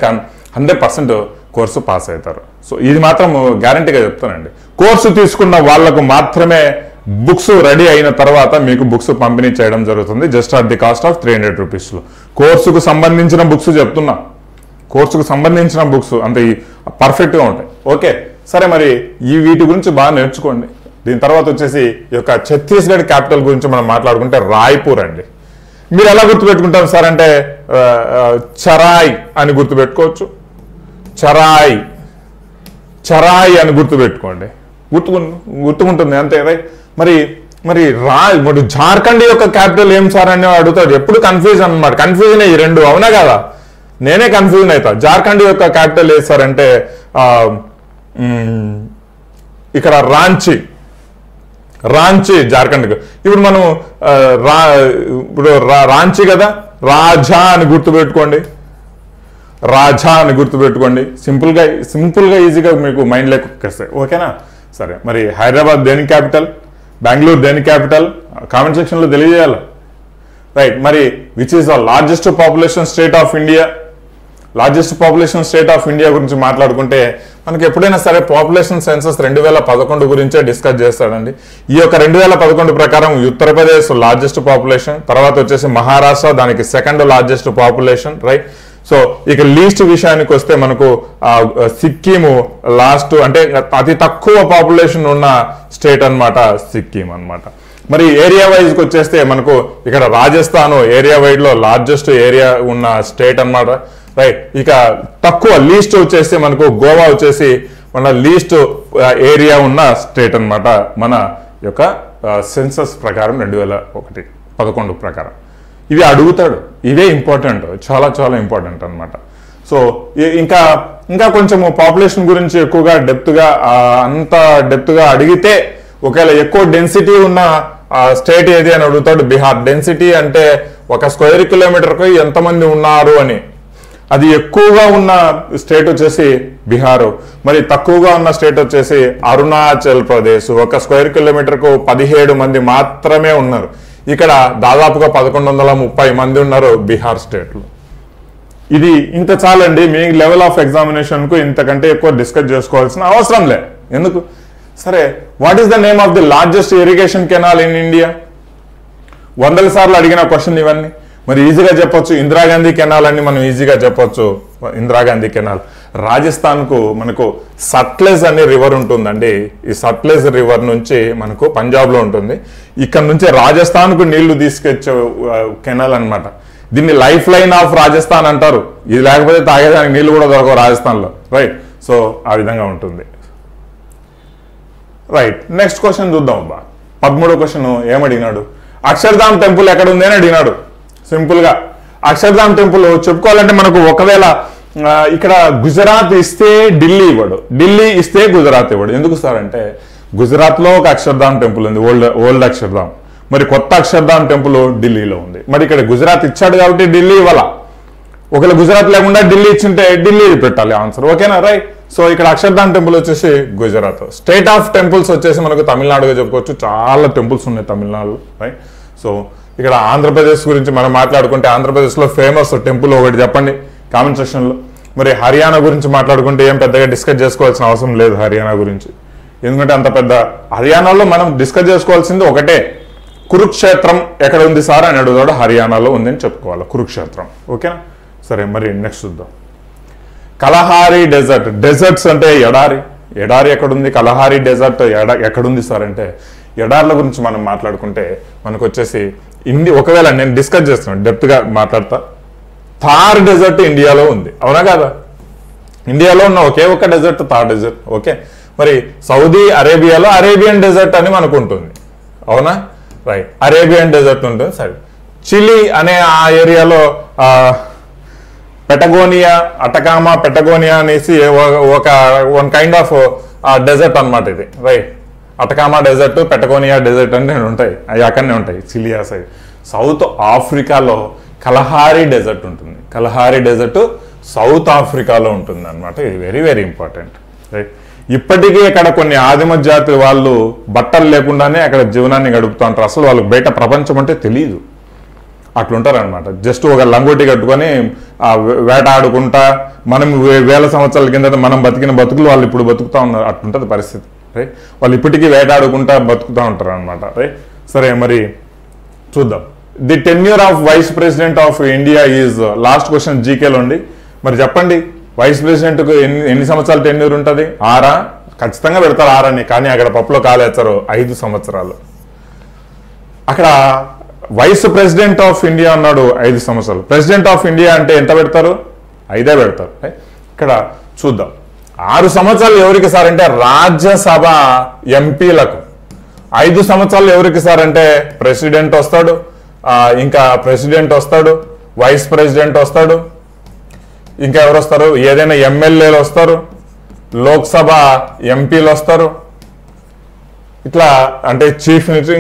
100% కోర్సు పాస్ అవుతారు. సో ఇది మాత్రం గ్యారంటీగా చెప్తానండి. కోర్సు తీసుకున్న వాళ్లకు మాత్రమే బుక్స్ రెడీ అయిన తర్వాత మీకు బుక్స్ పంపిణీ చేయడం జరుగుతుంది, just at the cost of 300 రూపీస్లో. కోర్సుకు సంబంధించిన బుక్స్ చెప్తున్నా, కోర్సుకు సంబంధించిన బుక్స్ అంత పర్ఫెక్ట్గా ఉంటాయి. ఓకే, సరే, మరి వీటి గురించి బాగా నేర్చుకోండి. దీని తర్వాత వచ్చేసి ఈ యొక్క ఛత్తీస్గఢ్ క్యాపిటల్ గురించి మనం మాట్లాడుకుంటే రాయ్పూర్ అండి. మీరు ఎలా గుర్తుపెట్టుకుంటారు సార్ అంటే చరాయ్ అని గుర్తుపెట్టుకోవచ్చు, చరాయ్ అని గుర్తుపెట్టుకోండి, గుర్తుకుంటుంది అంతే. రైట్. మరి జార్ఖండ్ యొక్క క్యాపిటల్ ఏం సార్ అని అడుగుతాడు. ఎప్పుడు కన్ఫ్యూజన్ అనమాట, కన్ఫ్యూజన్ ఈ రెండు, అవునా కదా? నేనే కన్ఫ్యూజన్ అవుతా. జార్ఖండ్ యొక్క క్యాపిటల్ ఏది సార్ అంటే ఇక్కడ రాంచీ జార్ఖండ్. ఇప్పుడు మనం రాంచీ కదా, రాజా అని గుర్తుపెట్టుకోండి. సింపుల్గా ఈజీగా మీకు మైండ్ లేకొస్తాయి. ఓకేనా? సరే, మరి హైదరాబాద్ దేని క్యాపిటల్, బెంగళూరు దేని క్యాపిటల్ కామెంట్ సెక్షన్లో తెలియజేయాలి. రైట్. మరి which is the largest population state of India? Largest population state of India గురించి మాట్లాడుకుంటే మనకి ఎప్పుడైనా సరే పాపులేషన్ సెన్సస్ 2011 గురించే డిస్కస్ చేస్తాడండి. ఈ యొక్క 2011 ప్రకారం ఉత్తరప్రదేశ్ లార్జెస్ట్ పాపులేషన్, తర్వాత వచ్చేసి మహారాష్ట్ర దానికి second largest population, right. So ఇక లీస్ట్ విషయానికి వస్తే మనకు సిక్కిము లాస్ట్, అంటే అతి తక్కువ పాపులేషన్ ఉన్న స్టేట్ అన్నమాట సిక్కిం అన్నమాట. మరి ఏరియా వైజ్కి వచ్చేస్తే మనకు ఇక్కడ రాజస్థాన్ ఏరియా వైడ్ లో లార్జెస్ట్ ఏరియా ఉన్న స్టేట్ అన్నమాట, రైట్. ఇక తక్కువ లీస్ట్ వచ్చేసి మనకు గోవా వచ్చేసి మన లీస్ట్ ఏరియా ఉన్న స్టేట్ అన్నమాట మన యొక్క సెన్సస్ ప్రకారం 2011 ప్రకారం. ఇవి అడుగుతాడు, ఇవే ఇంపార్టెంట్, చాలా చాలా ఇంపార్టెంట్ అన్నమాట. సో ఇంకా కొంచెము పాపులేషన్ గురించి ఎక్కువగా అంత డెప్త్గా అడిగితే ఒకవేళ ఎక్కువ డెన్సిటీ ఉన్న స్టేట్ ఏది అని అడుగుతాడు. బీహార్. డెన్సిటీ అంటే 1 స్క్వేర్ కిలోమీటర్కు ఎంతమంది ఉన్నారు అని. అది ఎక్కువగా ఉన్న స్టేట్ వచ్చేసి బీహారు. మరి తక్కువగా ఉన్న స్టేట్ వచ్చేసి అరుణాచల్ ప్రదేశ్. 1 స్క్వేర్ కిలోమీటర్కు 17 మంది మాత్రమే ఉన్నారు. ఇక్కడ దాదాపుగా 1130 మంది ఉన్నారు బీహార్ స్టేట్లో. ఇది ఇంత చాలండి. మీ లెవెల్ ఆఫ్ ఎగ్జామినేషన్కు ఇంతకంటే ఎక్కువ డిస్కస్ చేసుకోవాల్సిన అవసరం లే. ఎందుకు? సరే, what is the name of the largest irrigation canal in India? 100 సార్లు అడిగిన క్వశ్చన్ ఇవన్నీ. మరి ఈజీగా చెప్పొచ్చు, ఇందిరాగాంధీ కెనాల్ అని మనం ఈజీగా చెప్పొచ్చు. ఇందిరాగాంధీ కెనాల్. రాజస్థాన్కు మనకు సట్లెజ్ అనే రివర్ ఉంటుందండి. ఈ సట్లెజ్ రివర్ నుంచి మనకు పంజాబ్లో ఉంటుంది. ఇక్కడ నుంచి రాజస్థాన్కు నీళ్లు తీసుకొచ్చే కెనాల్ అన్నమాట. దీన్ని లైఫ్ లైన్ ఆఫ్ రాజస్థాన్ అంటారు. ఇది లేకపోతే తాగేదానికి నీళ్లు కూడా దొరకవు రాజస్థాన్లో, రైట్. సో ఆ విధంగా ఉంటుంది, రైట్. నెక్స్ట్ క్వశ్చన్ చూద్దాం అబ్బా. 13వ క్వశ్చన్ ఏమడిగినాడు? అక్షర్ధామ్ టెంపుల్ ఎక్కడ ఉంది అని అడిగినాడు. సింపుల్ గా అక్షర్ధామ్ టెంపుల్ చెప్పుకోవాలంటే మనకు ఒకవేళ ఇక్కడ గుజరాత్ ఇస్తే ఢిల్లీ ఇవ్వడు, ఢిల్లీ ఇస్తే గుజరాత్ ఇవ్వడు. ఎందుకు సార్ అంటే గుజరాత్ లో ఒక అక్షర్ధామ్ టెంపుల్ ఉంది, ఓల్డ్ అక్షర్ధామ్. మరి కొత్త అక్షర్ధామ్ టెంపుల్ ఢిల్లీలో ఉంది. మరి ఇక్కడ గుజరాత్ ఇచ్చాడు కాబట్టి ఢిల్లీ ఇవ్వాల. ఒకవేళ గుజరాత్ లేకుండా ఢిల్లీ ఇచ్చింటే ఢిల్లీ పెట్టాలి ఆన్సర్. ఓకేనా, రైట్. సో ఇక్కడ అక్షర్ధామ్ టెంపుల్ వచ్చేసి గుజరాత్. స్టేట్ ఆఫ్ టెంపుల్స్ వచ్చేసి మనకు తమిళనాడుగా చెప్పుకోవచ్చు. చాలా టెంపుల్స్ ఉన్నాయి తమిళనాడులో, రైట్. సో ఇక్కడ ఆంధ్రప్రదేశ్ గురించి మనం మాట్లాడుకుంటే ఆంధ్రప్రదేశ్లో ఫేమస్ టెంపుల్ ఒకటి చెప్పండి కామెంట్ సెక్షన్లో. మరి హర్యానా గురించి మాట్లాడుకుంటే ఏం పెద్దగా డిస్కస్ చేసుకోవాల్సిన అవసరం లేదు హర్యానా గురించి. ఎందుకంటే అంత పెద్ద హర్యానాలో మనం డిస్కస్ చేసుకోవాల్సింది ఒకటే, కురుక్షేత్రం ఎక్కడ ఉంది సార్ అని అడుగుతాడు. హర్యానాలో ఉందని చెప్పుకోవాలి కురుక్షేత్రం. ఓకేనా, సరే. మరి నెక్స్ట్ చూద్దాం. కలహారీ డెజర్ట్. డెజర్ట్స్ అంటే ఎడారి. ఎడారి ఎక్కడుంది? కలహారీ డెజర్ట్ ఎక్కడుంది సార్ అంటే ఎడార్ల గురించి మనం మాట్లాడుకుంటే మనకు వచ్చేసి ఒకవేళ నేను డిస్కస్ చేస్తున్నాను డెప్త్గా మాట్లాడతా. థార్ డెజర్ట్ ఇండియాలో ఉంది, అవునా కాదా? ఇండియాలో ఉన్న ఒకే ఒక డెజర్ట్ థార్ డెజర్ట్. ఓకే, మరి సౌదీ అరేబియాలో అరేబియన్ డెజర్ట్ అని మనకు ఉంటుంది, అవునా, రైట్. అరేబియన్ డెజర్ట్ ఉంటుంది. సరే, చిలీ అనే ఆ ఏరియాలో పెటగోనియా, అటకామా పెటగోనియా అనేసి వన్ కైండ్ ఆఫ్ డెజర్ట్ అనమాట ఇది, right. Atacama desert, Patagonia dessert అంటే ఉంటాయి, అవి అక్కడనే ఉంటాయి చిలియా సైడ్. సౌత్ ఆఫ్రికాలో కలహారీ డెజర్ట్ ఉంటుంది. కలహారీ డెజర్ట్ సౌత్ ఆఫ్రికాలో ఉంటుంది అనమాట. ఇది వెరీ వెరీ ఇంపార్టెంట్, రైట్. ఇప్పటికీ అక్కడ కొన్ని ఆదిమ జాతి వాళ్ళు బట్టలు లేకుండానే అక్కడ జీవనాన్ని గడుపుతూ ఉంటారు. అసలు వాళ్ళకి బయట ప్రపంచం అంటే తెలియదు, అట్లుంటారు అనమాట. జస్ట్ ఒక లంగోటి కట్టుకొని వేట ఆడుకుంటా మనం వేల సంవత్సరాల కింద మనం బతికిన బతుకులు వాళ్ళు ఇప్పుడు బతుకుతూ ఉన్నారు. అట్లుంటుంది పరిస్థితి, రైట్. వాళ్ళు ఇప్పటికీ వేట ఆడుకుంటా బతుకుతూ ఉంటారు అనమాట, రైట్. సరే, మరి చూద్దాం. The tenure of Vice President of India is last question జీకేలో ఉంది. మరి చెప్పండి, వైస్ ప్రెసిడెంట్కు ఎన్ని సంవత్సరాలు టెన్యూర్ ఉంటుంది? 6? ఖచ్చితంగా పెడతారు 6 అని, కానీ అక్కడ పప్పులో కాలేస్తారు 5 సంవత్సరాలు. అక్కడ వైస్ ప్రెసిడెంట్ ఆఫ్ ఇండియా అన్నాడు 5 సంవత్సరాలు. ప్రెసిడెంట్ ఆఫ్ ఇండియా అంటే ఎంత పెడతారు? 5 పెడతారు. ఇక్కడ చూద్దాం. 6 సంవత్సరాలు ఎవరికి సార్ అంటే రాజ్యసభ ఎంపీలకు. 5 సంవత్సరాలు ఎవరికి సార్ అంటే ప్రెసిడెంట్ వస్తాడు, ఇంకా ప్రెసిడెంట్ వస్తాడు, వైస్ ప్రెసిడెంట్ వస్తాడు, ఇంకా ఎవరు వస్తారు? ఏదైనా ఎమ్మెల్యేలు వస్తారు, లోక్సభ ఎంపీలు వస్తారు, ఇట్లా అంటే చీఫ్ మినిస్టర్,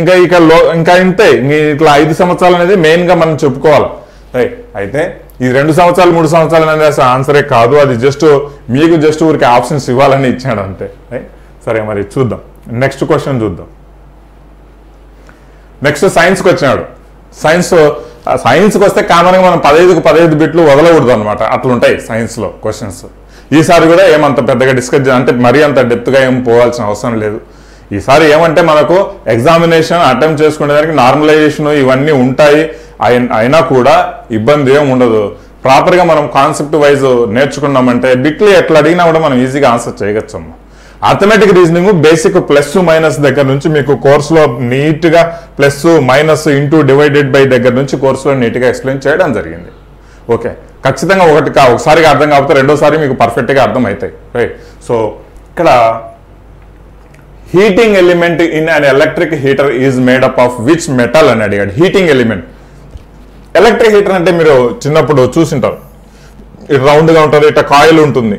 ఇంకా ఇంతే. ఇట్లా 5 సంవత్సరాలు అనేది మెయిన్ గా మనం చెప్పుకోవాలి, రైట్. అయితే ఈ 2 సంవత్సరాలు 3 సంవత్సరాలు అనేది అసలు ఆన్సరే కాదు, అది జస్ట్ మీకు జస్ట్ ఊరికి ఆప్షన్స్ ఇవ్వాలని ఇచ్చాడు అంతే, రైట్. సరే, మరి చూద్దాం. నెక్స్ట్ క్వశ్చన్ చూద్దాం. నెక్స్ట్ సైన్స్కి వచ్చినాడు. సైన్స్ సైన్స్కి వస్తే కామన్గా మనం 15 బిట్లు వదలకూడదు అనమాట, అట్లుంటాయి సైన్స్లో క్వశ్చన్స్. ఈసారి కూడా ఏమంత పెద్దగా డిస్కస్ అంటే మరీ అంత డెప్త్గా ఏం పోవాల్సిన అవసరం లేదు. ఈసారి ఏమంటే మనకు ఎగ్జామినేషన్ అటెంప్ట్ చేసుకునేదానికి నార్మలైజేషన్ ఇవన్నీ ఉంటాయి, అయినా కూడా ఇబ్బంది ఏమి ఉండదు. ప్రాపర్గా మనం కాన్సెప్ట్ వైజ్ నేర్చుకున్నామంటే బిట్లు ఎట్లా అడిగినా కూడా మనం ఈజీగా ఆన్సర్ చేయగచ్చమ్మా. Arithmetic reasoning basic plus minus దగ్గర నుంచి మీకు కోర్సులో నీట్గా plus minus into divided by దగ్గర నుంచి కోర్సులో నీట్గా ఎక్స్ప్లెయిన్ చేయడం జరిగింది. ఓకే, ఖచ్చితంగా ఒకసారిగా అర్థం కాకపోతే రెండోసారి మీకు పర్ఫెక్ట్గా అర్థం అవుతాయి, రైట్. సో ఇక్కడ heating element in an electric heater is made up of which metal అని అడిగాడు. హీటింగ్ ఎలిమెంట్ ఎలక్ట్రిక్ హీటర్ అంటే మీరు చిన్నప్పుడు చూసింటారు, ఇటు రౌండ్గా ఉంటుంది, ఇట్లా కాయిల్ ఉంటుంది,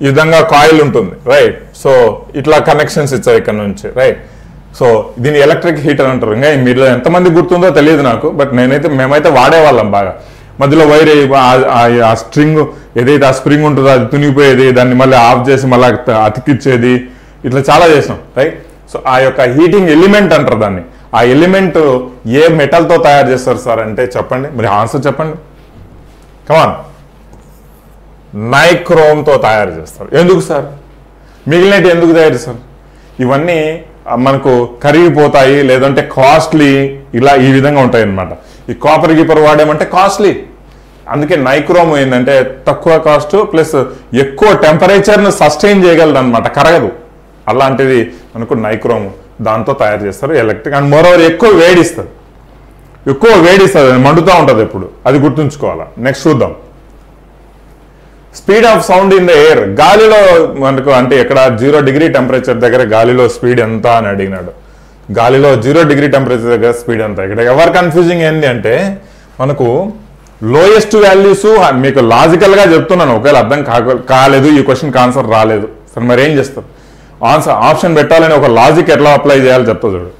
ఈ విధంగా కాయిల్ ఉంటుంది, రైట్. సో ఇట్లా కనెక్షన్స్ ఇచ్చారు ఇక్కడ నుంచి, రైట్. సో దీన్ని ఎలక్ట్రిక్ హీటర్ అంటారు. ఇంకా మీరు ఎంతమంది గుర్తుందో తెలియదు నాకు, బట్ మేమైతే వాడేవాళ్ళం బాగా. మధ్యలో వైర్ ఆ స్ట్రింగ్ ఏదైతే ఆ స్ప్రింగ్ ఉంటుందో అది తునిగిపోయేది, దాన్ని మళ్ళీ ఆఫ్ చేసి మళ్ళీ అతికిచ్చేది, ఇట్లా చాలా చేసాం, రైట్. సో ఆ యొక్క హీటింగ్ ఎలిమెంట్ అంటారు దాన్ని. ఆ ఎలిమెంట్ ఏ మెటల్తో తయారు చేస్తారు సార్ అంటే చెప్పండి, మరి ఆన్సర్ చెప్పండి, కమాన్. నైక్రోమ్తో తయారు చేస్తారు. ఎందుకు సార్? మిగిలినవి ఎందుకు తయారు చేస్తారు? ఇవన్నీ మనకు కరిగిపోతాయి, లేదంటే కాస్ట్లీ, ఇలా ఈ విధంగా ఉంటాయి అన్నమాట. ఈ కాపర్ గీపర్ వాడేమంటే కాస్ట్లీ, అందుకే నైక్రోమ్ ఏంటంటే తక్కువ కాస్ట్ ప్లస్ ఎక్కువ టెంపరేచర్ను సస్టైన్ చేయగలదు అనమాట, కరగదు. అలాంటిది మనకు నైక్రోమ్, దాంతో తయారు చేస్తారు ఎలక్ట్రిక్. అండ్ మోరోవర్ ఎక్కువ వేడిస్తుంది, మండుతూ ఉంటుంది ఎప్పుడు, అది గుర్తుంచుకోవాలా. నెక్స్ట్ చూద్దాం. Speed of sound in the air, గాలిలో మనకు అంటే ఇక్కడ 0 డిగ్రీ టెంపరేచర్ దగ్గర గాలిలో స్పీడ్ ఎంత అని అడిగినాడు. గాలిలో 0 డిగ్రీ టెంపరేచర్ దగ్గర స్పీడ్ ఎంత? ఇక్కడ ఎవరు కన్ఫ్యూజింగ్ ఏంటి అంటే మనకు లోయెస్ట్ వాల్యూస్ మీకు లాజికల్గా చెప్తున్నాను, ఒకవేళ అర్థం కాలేదు, ఈ క్వశ్చన్కి ఆన్సర్ రాలేదు సరే మరి ఏం చేస్తారు? ఆప్షన్ పెట్టాలని ఒక లాజిక్ ఎట్లా అప్లై చేయాలో చెప్తా చూడు.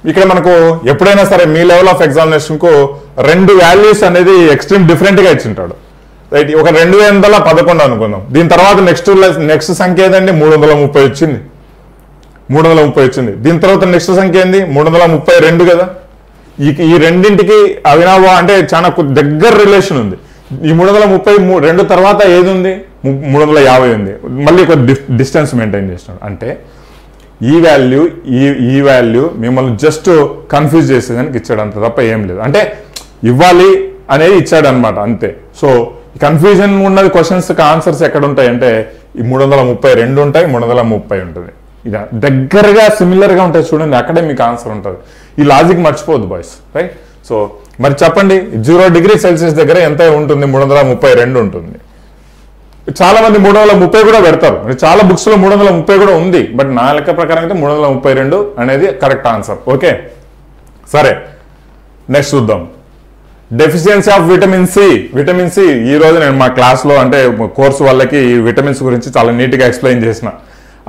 ఇక్కడ మనకు ఎప్పుడైనా సరే మీ లెవెల్ ఆఫ్ ఎగ్జామినేషన్కు 2 వాల్యూస్ అనేది ఎక్స్ట్రీమ్ డిఫరెంట్గా ఇచ్చింటాడు, రైట్. ఒక 211 అనుకుందాం. దీని తర్వాత నెక్స్ట్ సంఖ్య ఏదండి? 330 వచ్చింది, 330 వచ్చింది. దీని తర్వాత నెక్స్ట్ సంఖ్య ఏంది? 332 కదా. ఈ రెండింటికి అవినాభ అంటే చాలా దగ్గర రిలేషన్ ఉంది. ఈ 332 తర్వాత ఏది ఉంది? 350 ఉంది. మళ్ళీ ఒక డిస్టెన్స్ మెయింటైన్ చేస్తున్నాడు. అంటే ఈ వాల్యూ మిమ్మల్ని జస్ట్ కన్ఫ్యూజ్ చేసేదానికి ఇచ్చాడు, అంత తప్ప ఏం లేదు. అంటే ఇవ్వాలి అనేది ఇచ్చాడు అనమాట, అంతే. సో కన్ఫ్యూజన్ ఉన్నది క్వశ్చన్స్కి ఆన్సర్స్ ఎక్కడ ఉంటాయి అంటే ఈ 332 ఉంటాయి, 330 ఉంటుంది. ఇది దగ్గరగా సిమిలర్గా ఉంటాయి చూడండి, అక్కడే మీకు ఆన్సర్ ఉంటుంది. ఈ లాజిక్ మర్చిపోవద్దు బాయ్స్, రైట్. సో మరి చెప్పండి 0 డిగ్రీ సెల్సియస్ దగ్గర ఎంత ఉంటుంది? 332 ఉంటుంది. చాలా మంది 330 కూడా పెడతారు, చాలా బుక్స్లో 330 కూడా ఉంది, బట్ నా లెక్క ప్రకారం అయితే 332 అనేది కరెక్ట్ ఆన్సర్. ఓకే సరే, నెక్స్ట్ చూద్దాం. Deficiency of vitamin C. Vitamin C ఈ రోజు నేను మా క్లాస్లో అంటే కోర్సు వాళ్ళకి ఈ విటమిన్స్ గురించి చాలా నీట్గా ఎక్స్ప్లెయిన్ చేసిన.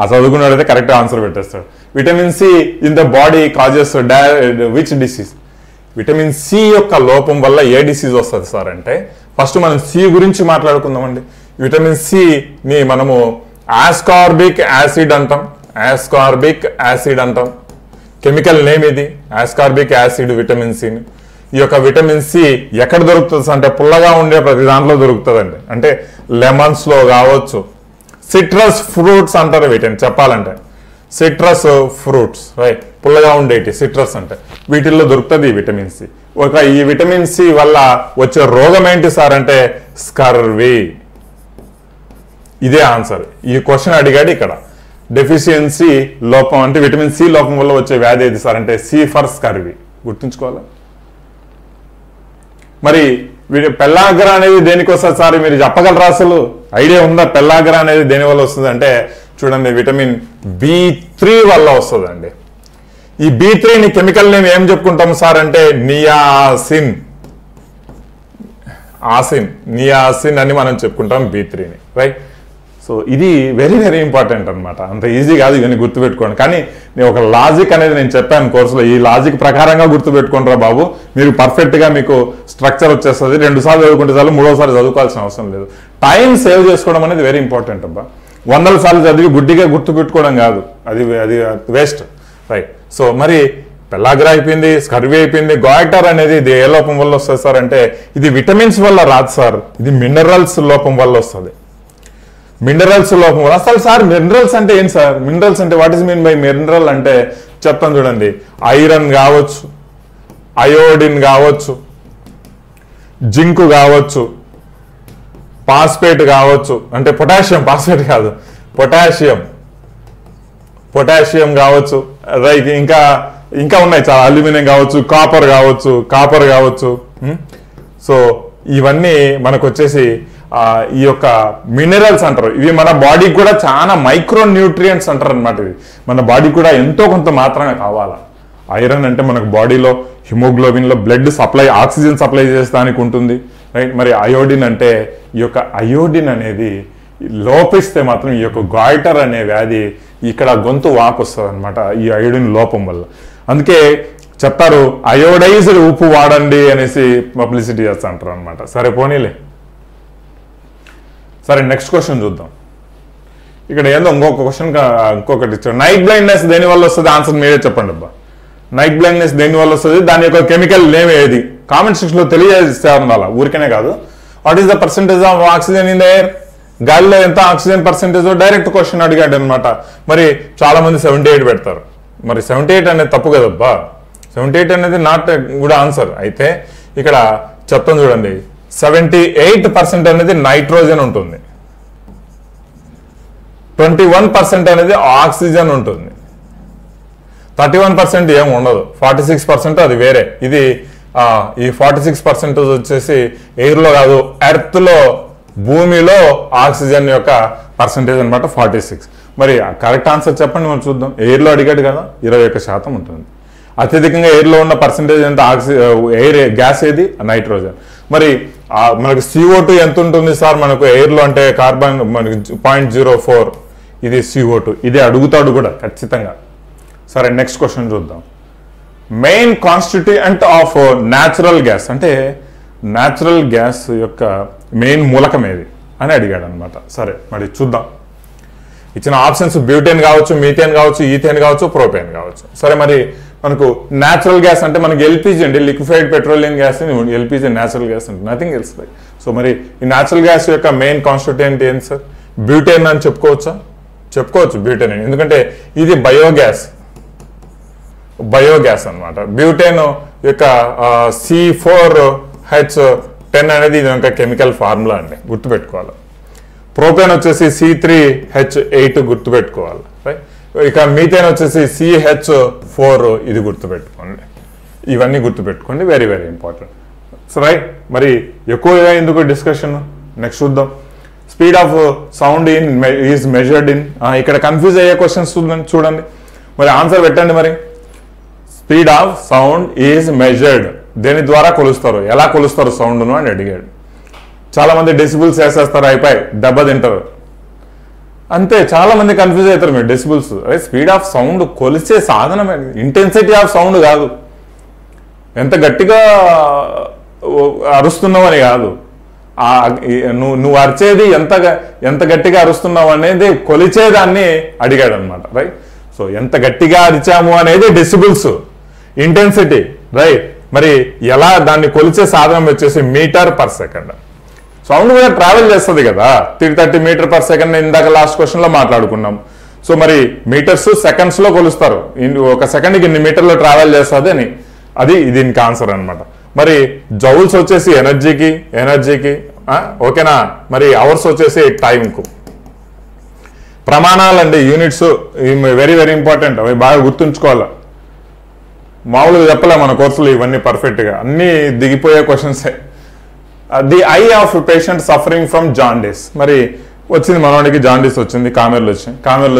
ఆ చదువుకున్నాడైతే కరెక్ట్ ఆన్సర్ పెట్టేస్తాడు. Vitamin C in the body causes which disease? Vitamin C యొక్క లోపం వల్ల ఏ డిసీజ్ వస్తుంది సార్ అంటే ఫస్ట్ మనం సి గురించి మాట్లాడుకుందామండి. విటమిన్ సిని మనము ఆస్కార్బిక్ యాసిడ్ అంటాం, కెమికల్ నేమ్ ఇది ఆస్కార్బిక్ యాసిడ్ విటమిన్ సిని. ఈ యొక్క విటమిన్ సి ఎక్కడ దొరుకుతుంది అంటే పుల్లగా ఉండే ప్రతి దాంట్లో దొరుకుతుందండి. అంటే లెమన్స్లో కావచ్చు, సిట్రస్ ఫ్రూట్స్ అంటారు వీటిని చెప్పాలంటే, సిట్రస్ ఫ్రూట్స్, రైట్. పుల్లగా ఉండేటి సిట్రస్ అంటే వీటిల్లో దొరుకుతుంది ఈ విటమిన్ సి. ఈ విటమిన్ సి వల్ల వచ్చే రోగం ఏంటి సార్ అంటే స్కర్వీ. ఇదే ఆన్సర్. ఈ క్వశ్చన్ అడిగాడు ఇక్కడ. డెఫిషియన్సీ లోపం అంటే విటమిన్ సి లోపం వల్ల వచ్చే వ్యాధి ఏది సార్ అంటే సి ఫర్ స్కర్వీ. గుర్తుంచుకోవాలా. మరి పెల్లాగ్ర అనేది దేనికి వస్తుంది సార్ మీరు చెప్పగలరా? అసలు ఐడియా ఉందా? పెల్లాగ్ర అనేది దేని వల్ల వస్తుంది అంటే చూడండి విటమిన్ B3 వల్ల వస్తుందండి. ఈ B3ని కెమికల్ నేమ్ ఏం చెప్పుకుంటాం సార్ అంటే నియాసిన్ అని మనం చెప్పుకుంటాం B3ని, రైట్. సో ఇది వెరీ వెరీ ఇంపార్టెంట్ అనమాట. అంత ఈజీ కాదు ఇవన్నీ గుర్తుపెట్టుకోండి. కానీ నేను ఒక లాజిక్ అనేది నేను చెప్పాను కోర్సులో, ఈ లాజిక్ ప్రకారంగా గుర్తుపెట్టుకోండి రా బాబు, మీరు పర్ఫెక్ట్గా మీకు స్ట్రక్చర్ వచ్చేస్తుంది. 2 సార్లు చదువుకుంటే చాలు, 3వ సారి చదువుకోవాల్సిన అవసరం లేదు. టైం సేవ్ చేసుకోవడం అనేది వెరీ ఇంపార్టెంట్ అబ్బా. 100 సార్లు చదివి గుడ్డిగా గుర్తుపెట్టుకోవడం కాదు, అది వేస్ట్, రైట్. సో మరి పెల్లాగ్రా అయిపోయింది, స్కర్వీ అయిపోయింది. గాయిటర్ అనేది ఇది ఏ లోపం వల్ల వస్తుంది సార్ అంటే ఇది విటమిన్స్ వల్ల రాదు సార్, ఇది మినరల్స్ లోపం వల్ల వస్తుంది. మినరల్స్ లోపం వల్ల అసలు సార్ మినరల్స్ అంటే ఏంటి సార్? మినరల్స్ అంటే what is mean by mineral అంటే చెప్తాను చూడండి. ఐరన్ కావచ్చు, అయోడిన్ కావచ్చు, జింక్ కావచ్చు, ఫాస్ఫేట్ కావచ్చు, అంటే పొటాషియం, ఫాస్ఫేట్ కాదు పొటాషియం కావచ్చు, రైట్. ఇంకా ఉన్నాయి చాలా, అల్యూమినియం కావచ్చు, కాపర్ కావచ్చు. సో ఇవన్నీ మనకు వచ్చేసి ఈ యొక్క మినరల్స్ అంటారు. ఇవి మన బాడీకి కూడా చాలా మైక్రో న్యూట్రియంట్స్ అంటారు అనమాట. ఇవి మన బాడీకి కూడా ఎంతో కొంత మాత్రమే కావాలా. ఐరన్ అంటే మనకు బాడీలో హిమోగ్లోబిన్లో బ్లడ్ సప్లై, ఆక్సిజన్ సప్లై చేసేదానికి ఉంటుంది, రైట్. మరి అయోడిన్ అంటే ఈ యొక్క అయోడిన్ అనేది లోపిస్తే మాత్రం ఈ యొక్క గాయిటర్ అనే వ్యాధి ఇక్కడ గొంతు వాపు వస్తుంది అనమాట, ఈ అయోడిన్ లోపం వల్ల. అందుకే చెప్తారు అయోడైజ్డ్ ఉప్పు వాడండి అనేసి పబ్లిసిటీ చేస్తా అంటారు అనమాట. సరే పోనీలే. సరే నెక్స్ట్ క్వశ్చన్ చూద్దాం. ఇక్కడ ఏందో ఇంకొకటి ఇచ్చారు. నైట్ బ్లైండ్నెస్ దేనివల్ల వస్తుంది? ఆన్సర్ మీరే చెప్పండి అబ్బా. నైట్ బ్లైండ్నెస్ దేనివల్ల వస్తుంది? దాని యొక్క కెమికల్ నేమ్ ఏది? కామెంట్ సెక్షన్లో తెలియజేస్తే ఉండాలి, ఊరికనే కాదు. What is the percentage of oxygen in the air? గాలిలో ఎంత ఆక్సిజన్ పర్సెంటేజ్? డైరెక్ట్ క్వశ్చన్ అడిగాడు అనమాట. మరి చాలా మంది 78 పెడతారు. మరి 78 అనేది తప్పు కదబ్బా. 78 అనేది నాట్ గుడ్ ఆన్సర్. అయితే ఇక్కడ చెప్తాను చూడండి, 78% అనేది నైట్రోజన్ ఉంటుంది, 21% అనేది ఆక్సిజన్ ఉంటుంది, 31% ఏమి ఉండదు, 46% అది వేరే. ఇది ఈ 46% వచ్చేసి ఎయిర్లో కాదు, ఎర్త్లో, భూమిలో ఆక్సిజన్ యొక్క పర్సంటేజ్ అనమాట 46. మరి కరెక్ట్ ఆన్సర్ చెప్పండి, మనం చూద్దాం. ఎయిర్లో అడిగాడు కదా, 21% ఉంటుంది. అత్యధికంగా ఎయిర్లో ఉన్న పర్సంటేజ్ ఎంత? ఎయిర్ గ్యాస్ ఏది? నైట్రోజన్. మరి మనకు CO2 ఎంత ఉంటుంది సార్ మనకు ఎయిర్లో అంటే? కార్బన్ మనకి 0.04, ఇది CO2. ఇది అడుగుతాడు కూడా ఖచ్చితంగా. సరే నెక్స్ట్ క్వశ్చన్ చూద్దాం. Main constituent of natural gas అంటే న్యాచురల్ గ్యాస్ యొక్క మెయిన్ మూలకం ఏది అని అడిగాడు అనమాట. సరే మరి చూద్దాం. ఇచ్చిన ఆప్షన్స్ బ్యూటేన్ కావచ్చు, మీథేన్ కావచ్చు, ఈథేన్ కావచ్చు, ప్రోపేన్ కావచ్చు. సరే మరి మనకు న్యాచురల్ గ్యాస్ అంటే మనకి ఎల్పిజి అండి, liquefied petroleum gas, LPG natural gas అంటే నథింగ్ ఎల్స్. సో మరి ఈ న్యాచురల్ గ్యాస్ యొక్క మెయిన్ కాన్స్టిట్యూయెంట్ ఏంటి సార్? బ్యూటేన్ అని చెప్పుకోవచ్చా? చెప్పుకోవచ్చు బ్యూటేన్ అని, ఎందుకంటే ఇది బయోగ్యాస్ అనమాట. బ్యూటేన్ యొక్క C4H10 అనేది ఇది ఒక కెమికల్ ఫార్ములా అండి, గుర్తుపెట్టుకోవాలి. ప్రోపేన్ వచ్చేసి C3H8 గుర్తుపెట్టుకోవాలి, రైట్. ఇక మీథేన్ వచ్చేసి CH4, ఇది గుర్తుపెట్టుకోండి. ఇవన్నీ గుర్తుపెట్టుకోండి, very very important. So right, మరి ఎక్కువగా ఎందుకు డిస్కషన్? నెక్స్ట్ చూద్దాం. Speed of sound is measured in. ఇక్కడ కన్ఫ్యూజ్ అయ్యే క్వశ్చన్స్ చూడండి, మరి ఆన్సర్ పెట్టండి. మరి speed of sound is measured దేని ద్వారా కొలుస్తారు? ఎలా కొలుస్తారు సౌండ్ను అని అడిగాడు. చాలా మంది డెసిబుల్స్ వేసేస్తారు, అయిపోయి దెబ్బ తింటారు అంతే. చాలా మంది కన్ఫ్యూజ్ అవుతారు. మీరు డెసిబుల్స్ అదే స్పీడ్ ఆఫ్ సౌండ్ కొలిచే సాధనం, ఇంటెన్సిటీ ఆఫ్ సౌండ్ కాదు, ఎంత గట్టిగా అరుస్తున్నావు అని కాదు, నువ్వు అరిచేది ఎంత గట్టిగా అరుస్తున్నావు అనేది కొలిచేదాన్ని అడిగాడు అనమాట, రైట్. సో ఎంత గట్టిగా అరిచాము అనేది డెసిబుల్స్, ఇంటెన్సిటీ, రైట్. మరి ఎలా దాన్ని కొలిచే సాధనం వచ్చేసి మీటర్ పర్ సెకండ్. సౌండ్ కూడా ట్రావెల్ చేస్తుంది కదా, 330 మీటర్ పర్ సెకండ్ ఇందాక లాస్ట్ క్వశ్చన్లో మాట్లాడుకున్నాం. సో మరి మీటర్స్ సెకండ్స్లో కొలుస్తారు, ఒక సెకండ్కి ఇన్ని మీటర్లో ట్రావెల్ చేస్తుంది అని, అది దీనికి ఆన్సర్ అనమాట. మరి జౌల్స్ వచ్చేసి ఎనర్జీకి ఓకేనా. మరి అవర్స్ వచ్చేసి టైంకు. ప్రమాణాలండి, యూనిట్స్ వెరీ వెరీ ఇంపార్టెంట్, అవి బాగా గుర్తుంచుకోవాలి. మామూలుగా చెప్పలే మన కోర్సులో ఇవన్నీ పర్ఫెక్ట్గా, అన్నీ దిగిపోయే క్వశ్చన్సే. The eye of patient suffering from jaundice. మరి వచ్చింది మనవాడికి జాండీస్ వచ్చింది, కామెర్లు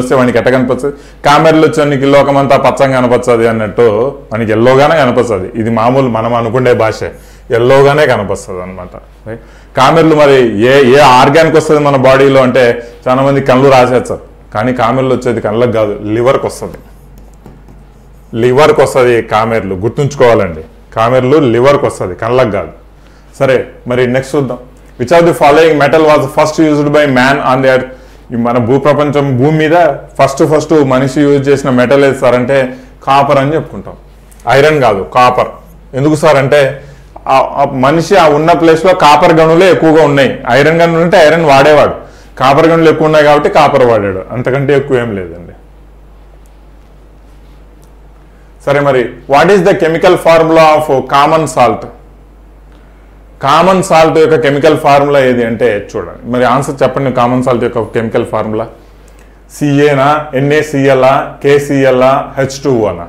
వస్తే వానికి ఎట్ట కనిపిస్తుంది? కామెర్లు వచ్చి లోకమంతా పచ్చంగా కనపచ్చది అన్నట్టు మనకి ఎల్లోగానే కనపస్తుంది. ఇది మామూలు మనం అనుకునే భాష, ఎల్లోగానే కనపస్తుంది అనమాట. కామెర్లు మరి ఏ ఆర్గానికి వస్తుంది మన బాడీలో అంటే చాలా మంది కళ్ళు రాసేస్తారు, కానీ కామెర్లు వచ్చేది కళ్ళకు కాదు, లివర్కి వస్తుంది. కామెర్లు గుర్తుంచుకోవాలండి, కామెర్లు లివర్కి వస్తుంది, కళ్ళకు కాదు. సరే మరి నెక్స్ట్ చూద్దాం. Which of the following metal was first used by man on the earth? మన భూమి మీద ఫస్ట్ మనిషి యూజ్ చేసిన మెటల్ ఏది సార్ అంటే కాపర్ అని చెప్పుకుంటాం. ఐరన్ కాదు, కాపర్. ఎందుకు సార్ అంటే మనిషి ఆ ఉన్న ప్లేస్లో కాపర్ గనులే ఎక్కువగా ఉన్నాయి. ఐరన్ గనులు ఉంటే ఐరన్ వాడేవాడు, కాపర్ గనులు ఎక్కువ ఉన్నాయి కాబట్టి కాపర్ వాడాడు, అంతకంటే ఎక్కువ ఏం లేదండి. సరే, మరి what is the chemical formula of common salt? Common salt యొక్క కెమికల్ ఫార్ములా ఏది అంటే చూడండి, మరి ఆన్సర్ చెప్పండి. కామన్ సాల్ట్ యొక్క కెమికల్ ఫార్ములా సిఏనా, NaClఆ, KClఆ, H2Oనా?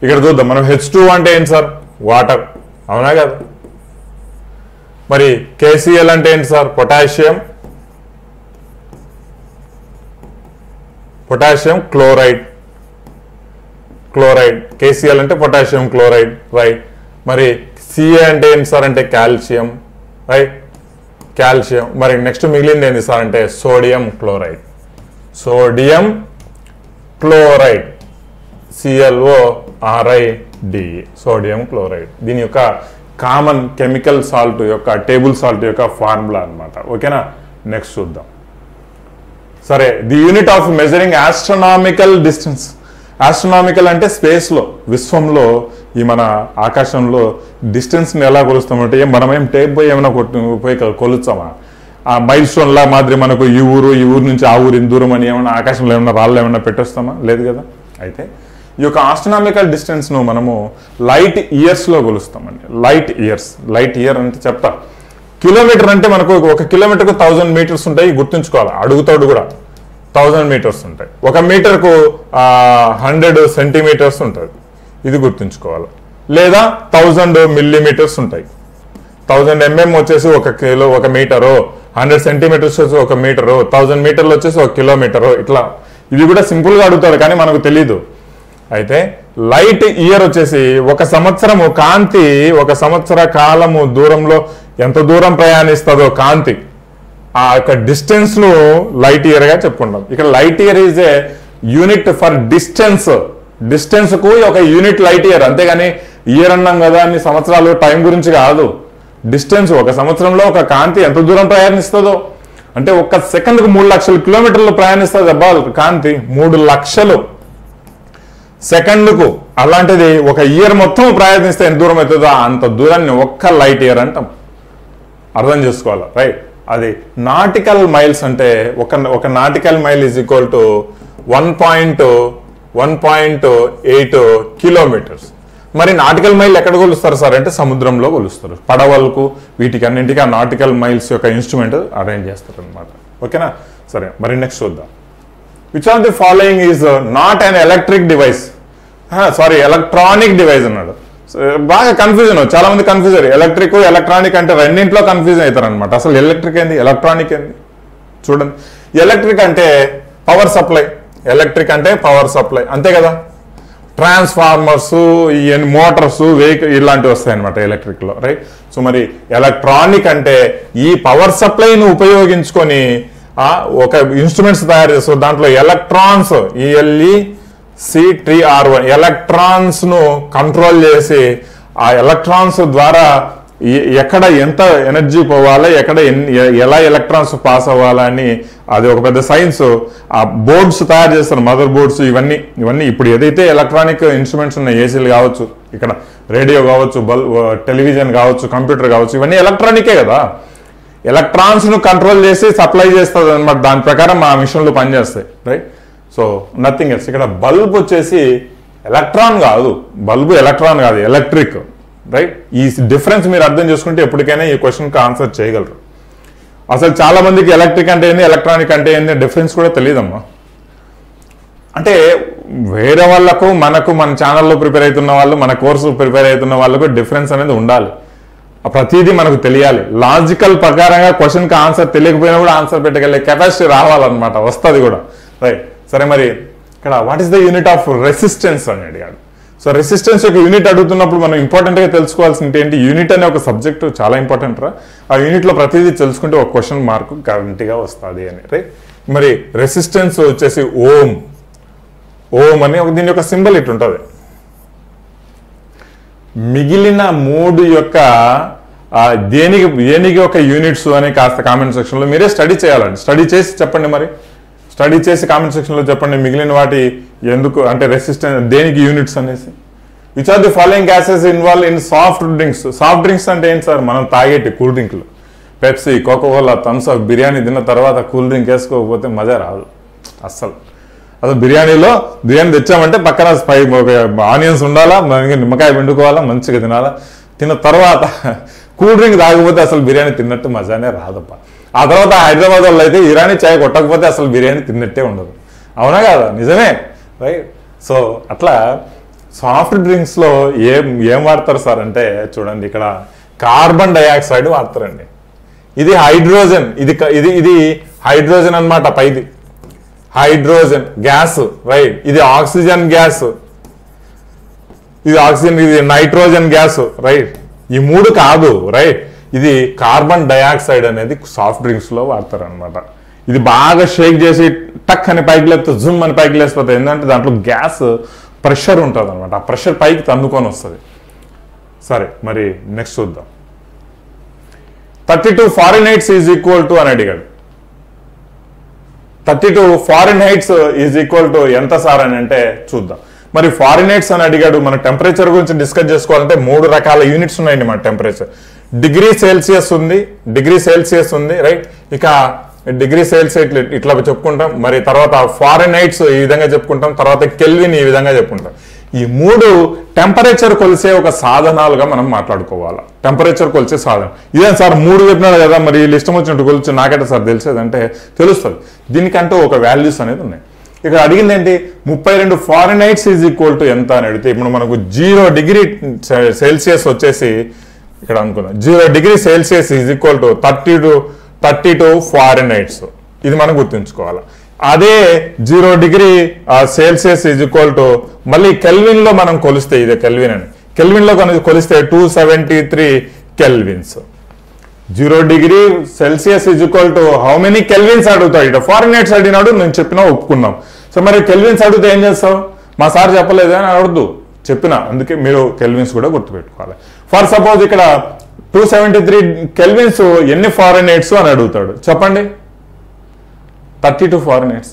ఇక్కడ చూద్దాం. మనం H2O అంటే ఏంటి సార్? వాటర్, అవునా కదా? మరి KCl అంటే ఏంటి సార్? Potassium chloride. KCl అంటే పొటాషియం క్లోరైడ్, రైట్. మరి Ca అంటే ఏంటి సార్ అంటే కాల్షియం, రైట్, కాల్షియం. మరి నెక్స్ట్ మిగిలింది ఏంటి సార్ అంటే sodium chloride, ClORide, sodium chloride. దీని యొక్క కామన్ కెమికల్ సాల్ట్ యొక్క టేబుల్ సాల్ట్ యొక్క ఫార్ములా అన్నమాట. ఓకేనా? నెక్స్ట్ చూద్దాం. సరే, the unit of measuring astronomical distance. Astronomical అంటే స్పేస్లో, విశ్వంలో, ఈ మన ఆకాశంలో డిస్టెన్స్ని ఎలా కొలుస్తామంటే మనమేం టేప్ పోయి ఏమైనా పోయి కొలుస్తామా? ఆ మైల్ స్టోన్ లా మాదిరి మనకు ఈ ఊరు నుంచి ఆ ఊరు ఇంత దూరం అని ఏమైనా ఆకాశంలో ఏమైనా రాళ్ళు ఏమైనా పెట్టేస్తామా? లేదు కదా. అయితే ఈ యొక్క ఆస్ట్రోనామికల్ డిస్టెన్స్ను మనము లైట్ ఇయర్స్లో కొలుస్తామండి. లైట్ ఇయర్ అంటే చెప్తా. కిలోమీటర్ అంటే మనకు 1 కిలోమీటర్కు 1000 మీటర్స్ ఉంటాయి, గుర్తుంచుకోవాలి. అడుగుతాడు కూడా 1000 మీటర్స్ ఉంటాయి. 1 మీటర్కు 100 సెంటీమీటర్స్ ఉంటుంది, ఇది గుర్తుంచుకోవాలి. లేదా 1000 మిల్లీమీటర్స్ ఉంటాయి. 1000 mm వచ్చేసి 1 మీటరు, 100 సెంటీమీటర్స్ వచ్చేసి 1 మీటరు, 1000 మీటర్లు వచ్చేసి 1 కిలోమీటరు. ఇట్లా ఇవి కూడా సింపుల్గా అడుగుతాడు, కానీ మనకు తెలీదు. అయితే లైట్ ఇయర్ వచ్చేసి 1 సంవత్సరము కాంతి 1 సంవత్సర కాలము దూరంలో ఎంత దూరం ప్రయాణిస్తుందో కాంతి, ఆ యొక్క డిస్టెన్స్ ను లైట్ ఇయర్ గా చెప్పుకుంటాం. ఇక్కడ light year is a unit for distance కు ఒక యూనిట్ లైట్ ఇయర్, అంతేగాని ఇయర్ అన్నాం కదా అన్ని సంవత్సరాలు టైం గురించి కాదు. డిస్టెన్స్ 1 సంవత్సరంలో ఒక కాంతి ఎంత దూరం ప్రయాణిస్తుందో అంటే 1 సెకండ్కు 3 లక్షల కిలోమీటర్లు ప్రయాణిస్తుంది అబ్బా కాంతి, 3 లక్షలు సెకండ్కు. అలాంటిది 1 ఇయర్ మొత్తం ప్రయాణిస్తే ఎంత దూరం అవుతుందో అంత దూరాన్ని 1 లైట్ ఇయర్ అంటాం. అర్థం చేసుకోవాలి, రైట్. అది నాటికల్ మైల్స్ అంటే ఒక nautical mile is equal to 1.8 kilometres. మరి నాటికల్ మైల్ ఎక్కడ కొలుస్తారు సార్ అంటే సముద్రంలో కొలుస్తారు. పడవలకు వీటికి అన్నింటికి ఆ నాటికల్ మైల్స్ యొక్క ఇన్స్ట్రుమెంట్ అరేంజ్ చేస్తారు అనమాట. ఓకేనా? సరే, మరి నెక్స్ట్ చూద్దాం. Which of the following is not an electric device? Electronic device అన్నాడు. బాగా కన్ఫ్యూజన్, చాలా మంది కన్ఫ్యూజ్ అయ్యారు. ఎలక్ట్రిక్ ఎలక్ట్రానిక్ అంటే రెండింటిలో కన్ఫ్యూజన్ అవుతారు అనమాట. అసలు ఎలక్ట్రిక్ ఏంది, ఎలక్ట్రానిక్ ఏంది? చూడండి, ఎలక్ట్రిక్ అంటే పవర్ సప్లై, అంతే కదా. ట్రాన్స్ఫార్మర్స్, మోటార్స్, వెహికల్ ఇలాంటివి వస్తాయి అనమాట ఎలక్ట్రిక్ లో, రైట్. సో మరి ఎలక్ట్రానిక్ అంటే ఈ పవర్ సప్లైను ఉపయోగించుకొని ఒక ఇన్స్ట్రుమెంట్స్ తయారు చేస్తారు. దాంట్లో ఎలక్ట్రాన్స్, ELECTRON ఎలక్ట్రాన్స్ ను కంట్రోల్ చేసి ఆ ఎలక్ట్రాన్స్ ద్వారా ఎక్కడ ఎంత ఎనర్జీ పోవాలా, ఎక్కడ ఎలా ఎలక్ట్రాన్స్ పాస్ అవ్వాలని అది ఒక పెద్ద సైన్స్. ఆ బోర్డ్స్ తయారు చేస్తారు, మదర్ బోర్డ్స్, ఇవన్నీ ఇప్పుడు ఏదైతే ఎలక్ట్రానిక్ ఇన్స్ట్రుమెంట్స్ ఉన్నాయి, ఏసీలు కావచ్చు, ఇక్కడ రేడియో కావచ్చు, టెలివిజన్ కావచ్చు, కంప్యూటర్ కావచ్చు, ఇవన్నీ ఎలక్ట్రానికే కదా. ఎలక్ట్రాన్స్ ను కంట్రోల్ చేసి సప్లై చేస్తుంది అనమాట. దాని ప్రకారం ఆ మిషన్లు పనిచేస్తాయి, రైట్. So nothing else. ఇక్కడ బల్బ్ వచ్చేసి ఎలక్ట్రాన్ కాదు, ఎలక్ట్రిక్, రైట్. ఈ డిఫరెన్స్ మీరు అర్థం చేసుకుంటే ఎప్పటికైనా ఈ క్వశ్చన్కి ఆన్సర్ చేయగలరు. అసలు చాలా మందికి ఎలక్ట్రిక్ అంటే ఏంది, ఎలక్ట్రానిక్ అంటే ఏంది డిఫరెన్స్ కూడా తెలియదమ్మా. అంటే వేరే వాళ్ళకు మనకు మన ఛానల్లో ప్రిపేర్ అవుతున్న వాళ్ళు, మన కోర్సు ప్రిపేర్ అవుతున్న వాళ్ళకు డిఫరెన్స్ అనేది ఉండాలి. ప్రతిదీ మనకు తెలియాలి. లాజికల్ ప్రకారంగా క్వశ్చన్కి ఆన్సర్ తెలియకపోయినా కూడా ఆన్సర్ పెట్టగలిగే కెపాసిటీ రావాలన్నమాట, వస్తుంది కూడా, రైట్. సరే, మరి ఇక్కడ what is the unit of resistance అని అడిగాడు. సో రెసిస్టెన్స్ యొక్క యూనిట్ అడుగుతున్నప్పుడు మనం ఇంపార్టెంట్గా తెలుసుకోవాల్సింది ఏంటి, యూనిట్ అనే ఒక సబ్జెక్టు చాలా ఇంపార్టెంట్ రా. ఆ యూనిట్లో ప్రతిదీ తెలుసుకుంటే ఒక క్వశ్చన్ మార్క్ గ్యారంటీగా వస్తుంది అని, రైట్. మరి రెసిస్టెన్స్ వచ్చేసి ఓం అని దీని యొక్క సింబల్ ఇటు ఉంటుంది. మిగిలిన 3 యొక్క దేనికి ఒక యూనిట్స్ అని కాస్త కామెంట్ సెక్షన్లో మీరే స్టడీ చేయాలండి. స్టడీ చేసి చెప్పండి, మరి కామెంట్ సెక్షన్లో చెప్పండి మిగిలిన వాటి ఎందుకు అంటే రెసిస్టెన్స్ దేనికి యూనిట్స్ అనేసి. Which are the following gases involve in soft drinks. Soft drinks అంటే ఏంటి సార్? మనం తాగేటి కూల్ డ్రింక్లు, Pepsi, Coca Cola, Thums Up. Biryani తిన్న తర్వాత కూల్ డ్రింక్ వేసుకోకపోతే మజా రాదు అస్సలు. బిర్యానీ తెచ్చామంటే పక్కన ఆనియన్స్ ఉండాలా, నిమ్మకాయ పిండుకోవాలా, మంచిగా తినాలా. తిన్న తర్వాత కూల్ డ్రింక్ తాగకపోతే అసలు బిర్యానీ తిన్నట్టు మజానే రాదప్ప. ఆ తర్వాత హైదరాబాద్ వాళ్ళు అయితే ఇరానీ చాయ్ కొట్టకపోతే అసలు బిర్యానీ తిన్నట్టే ఉండదు. అవునా కాదా? నిజమే, రైట్? సో అట్లా సాఫ్ట్ డ్రింక్స్లో ఏం వాడతారు సార్ అంటే చూడండి, ఇక్కడ కార్బన్ డైఆక్సైడ్ వాడతారండి. ఇది హైడ్రోజన్, ఇది హైడ్రోజన్ అనమాట. పైది హైడ్రోజన్ గ్యాస్, రైట్? ఇది ఆక్సిజన్ గ్యాస్, ఇది ఆక్సిజన్, ఇది నైట్రోజన్ గ్యాస్, రైట్? ఈ మూడు కాదు, రైట్? ఇది కార్బన్ డైఆక్సైడ్ అనేది సాఫ్ట్ డ్రింక్స్ లో వాడతారు అనమాట. ఇది బాగా షేక్ చేసి టక్ అని పైకి లేకపోతే జుమ్ అని పైకి లేకపోతే ఏంటంటే దాంట్లో గ్యాస్ ప్రెషర్ ఉంటుంది అనమాట. ఆ ప్రెషర్ పైకి తన్నుకొని వస్తుంది. సరే, మరి నెక్స్ట్ చూద్దాం. 32 ఫారెన్హైట్స్ ఈజ్ ఈక్వల్ టు అని అడిగాడు. 32 ఫారెన్హైట్స్ ఈజ్ ఈక్వల్ టు ఎంత సార్ అని అంటే చూద్దాం. మరి ఫారెన్హైట్స్ అని అడిగాడు. మన టెంపరేచర్ గురించి డిస్కస్ చేసుకోవాలంటే 3 రకాల యూనిట్స్ ఉన్నాయండి మన టెంపరేచర్. డిగ్రీ సెల్సియస్ ఉంది, రైట్? ఇక డిగ్రీ సెల్సియస్ ఇట్లా చెప్పుకుంటాం. మరి తర్వాత ఫారెన్హైట్స్ ఈ విధంగా చెప్పుకుంటాం, తర్వాత కెల్విన్ ఈ విధంగా చెప్పుకుంటాం. ఈ 3 టెంపరేచర్ కొలిసే ఒక సాధనాలుగా మనం మాట్లాడుకోవాలి. టెంపరేచర్ కొలిసే సాధనం ఇదేం సార్? 3 చెప్పినాడు కదా, మరి ఇష్టం వచ్చినట్టు కొలిచి నాకైతే సార్ తెలిసేదంటే తెలుస్తుంది. దీనికంటూ ఒక వాల్యూస్ అనేది ఉన్నాయి. ఇక్కడ అడిగింది ఏంటి? 32 ఫారెన్హైట్స్ ఈజ్ ఈక్వల్ టు ఎంత అని అడిగితే ఇప్పుడు మనకు 0 డిగ్రీ సెల్సియస్ వచ్చేసి ఇక్కడ అనుకుందాం. 0 degree Celsius is equal to 32 ఫారెన్హైట్స్. ఇది మనం గుర్తుంచుకోవాలి. అదే 0 degree Celsius is equal to మళ్ళీ కెల్విన్ లో మనం కొలిస్తే, ఇదే కెల్విన్ అని, కెల్విన్ లో కొలిస్తే 273 kelvins. 0 degree Celsius is equal to how many kelvins అడుగుతాడు. ఇక్కడ ఫారెన్హైట్స్ అడిగినాడు, నేను చెప్పినా ఒప్పుకున్నాం. సో మరి కెల్విన్స్ అడిగితే ఏం చేస్తావు? మా సార్ చెప్పలేదు అని అడగద్దు, చెప్పిన. అందుకే మీరు కెల్విన్స్ కూడా గుర్తుపెట్టుకోవాలి. ఫర్ సపోజ్ ఇక్కడ 273 కెల్విన్స్ ఎన్ని ఫారెన్హైట్స్ అని అడుగుతాడు, చెప్పండి. 32 ఫారెన్హైట్స్.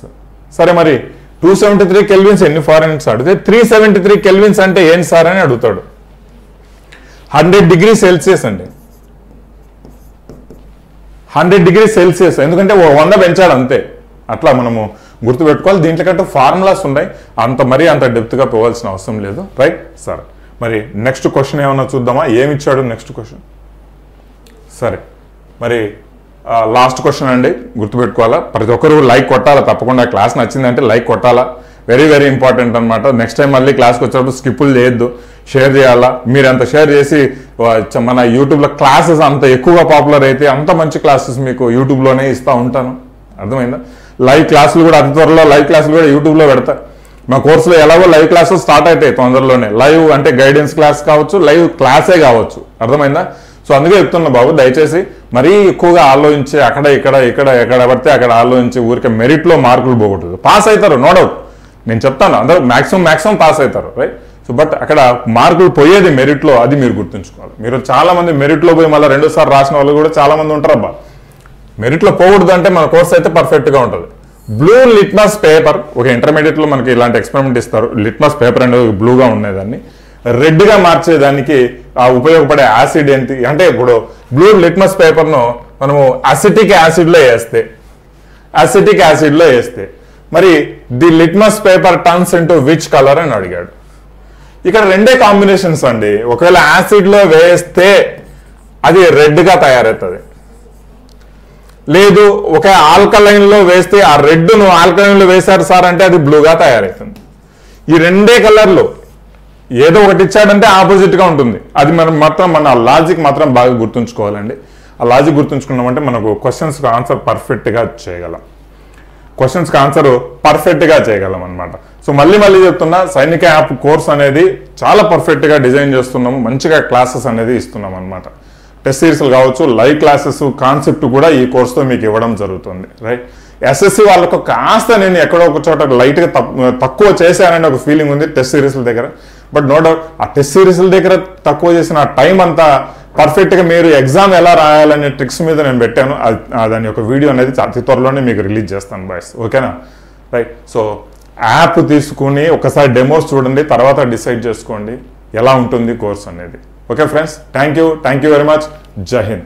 సరే, మరి 273 కెల్విన్స్ ఎన్ని ఫారెన్హైట్స్ అడిగితే 373 కెల్విన్స్ అంటే ఏం సార్ అని అడుగుతాడు. 100 డిగ్రీ సెల్సియస్ అండి, 100 డిగ్రీ సెల్సియస్. ఎందుకంటే 100 పెంచాడు అంతే. అట్లా మనము గుర్తుపెట్టుకోవాలి. దీంట్లో కంటే ఫార్ములాస్ ఉన్నాయి, అంత డెప్త్గా పోవాల్సిన అవసరం లేదు, రైట్? సరే, మరి నెక్స్ట్ క్వశ్చన్ ఏమన్నా చూద్దామా? ఏమి ఇచ్చాడు నెక్స్ట్ క్వశ్చన్? సరే, మరి లాస్ట్ క్వశ్చన్ అండి, గుర్తుపెట్టుకోవాలా. ప్రతి ఒక్కరు లైక్ కొట్టాలా తప్పకుండా. క్లాస్ నచ్చిందంటే లైక్ కొట్టాలా, వెరీ వెరీ ఇంపార్టెంట్ అనమాట. నెక్స్ట్ టైం మళ్ళీ క్లాస్కి వచ్చినప్పుడు స్కిప్పులు చేయొద్దు, షేర్ చేయాలా. మీరు అంత షేర్ చేసి మన యూట్యూబ్లో క్లాసెస్ అంత ఎక్కువగా పాపులర్ అయితే అంత మంచి క్లాసెస్ మీకు యూట్యూబ్లోనే ఇస్తూ ఉంటాను. అర్థమైందా? లైవ్ క్లాసులు కూడా అతి త్వరలో లైవ్ క్లాసులు కూడా యూట్యూబ్లో పెడతా. మా కోర్సులో ఎలాగో లైవ్ క్లాసెస్ స్టార్ట్ అవుతాయి తొందరలోనే. లైవ్ అంటే గైడెన్స్ క్లాస్ కావచ్చు, లైవ్ క్లాసే కావచ్చు. అర్థమైందా? సో అందుకే చెప్తున్నా బాబు, దయచేసి మరీ ఎక్కువగా ఆలోచించి అక్కడ ఎక్కడ పడితే అక్కడ ఆలోచించి ఊరికే మెరిట్లో మార్కులు పోగొట్టదు. పాస్ అవుతారు, నో డౌట్, నేను చెప్తాను. అందరూ మ్యాక్సిమం పాస్ అవుతారు, రైట్? సో బట్ అక్కడ మార్కులు పోయేది మెరిట్లో, అది మీరు గుర్తుంచుకోవాలి. మీరు చాలా మంది మెరిట్లో పోయి మళ్ళీ 2 సార్లు రాసిన వాళ్ళు కూడా చాలా మంది ఉంటారు. అబ్బా, మెరిట్లో పోకూడదు అంటే మన కోర్స్ అయితే పర్ఫెక్ట్గా ఉంటుంది. బ్లూ లిట్మస్ పేపర్, ఒక ఇంటర్మీడియట్లో మనకి ఇలాంటి ఎక్స్పెరిమెంట్ ఇస్తారు. లిట్మస్ పేపర్ అనేది బ్లూగా ఉండేదాన్ని రెడ్గా మార్చేదానికి ఉపయోగపడే యాసిడ్ ఏంటి అంటే, ఇప్పుడు బ్లూ లిట్మస్ పేపర్ను మనము అసిటిక్ యాసిడ్లో వేస్తే మరి the litmus paper turns into which colour అని అడిగాడు. ఇక్కడ 2 కాంబినేషన్స్ అండి. ఒకవేళ యాసిడ్లో వేస్తే అది రెడ్గా తయారవుతుంది, లేదు ఒక ఆల్కలైన్లో వేస్తే ఆ రెడ్ను ఆల్కలైన్లో వేశారు సార్ అంటే అది బ్లూగా తయారవుతుంది. ఈ 2 కలర్లు ఏదో ఒకటి ఇచ్చాడంటే ఆపోజిట్గా ఉంటుంది. అది మన లాజిక్ మాత్రం బాగా గుర్తుంచుకోవాలండి. ఆ లాజిక్ గుర్తుంచుకున్నామంటే మనకు క్వశ్చన్స్కి ఆన్సర్ పర్ఫెక్ట్గా చేయగలం అనమాట. సో మళ్ళీ చెప్తున్నా, సైనిక యాప్ కోర్స్ అనేది చాలా పర్ఫెక్ట్గా డిజైన్ చేస్తున్నాము, మంచిగా క్లాసెస్ అనేది ఇస్తున్నాం అనమాట. టెస్ట్ సిరీస్లు కావచ్చు, లైవ్ క్లాసెస్ కాన్సెప్ట్ కూడా ఈ కోర్సుతో మీకు ఇవ్వడం జరుగుతుంది, రైట్? ఎస్ఎస్సి వాళ్ళకు కాస్త నేను ఎక్కడో ఒక చోట లైట్గా తక్కువ చేశానని ఒక ఫీలింగ్ ఉంది టెస్ట్ సిరీస్ల దగ్గర. బట్ నో డౌట్ ఆ టెస్ట్ సిరీస్ల దగ్గర తక్కువ చేసిన ఆ టైం అంతా పర్ఫెక్ట్గా మీరు ఎగ్జామ్ ఎలా రాయాలనే ట్రిక్స్ మీద నేను పెట్టాను. దాని యొక్క వీడియో అనేది అతి త్వరలోనే మీకు రిలీజ్ చేస్తాను బాయ్స్, ఓకేనా? రైట్. సో యాప్ తీసుకుని ఒకసారి డెమోస్ చూడండి, తర్వాత డిసైడ్ చేసుకోండి. ఎలా ఉంటుంది కోర్స్ అనేది. Okay friends, thank you very much. జై హింద్.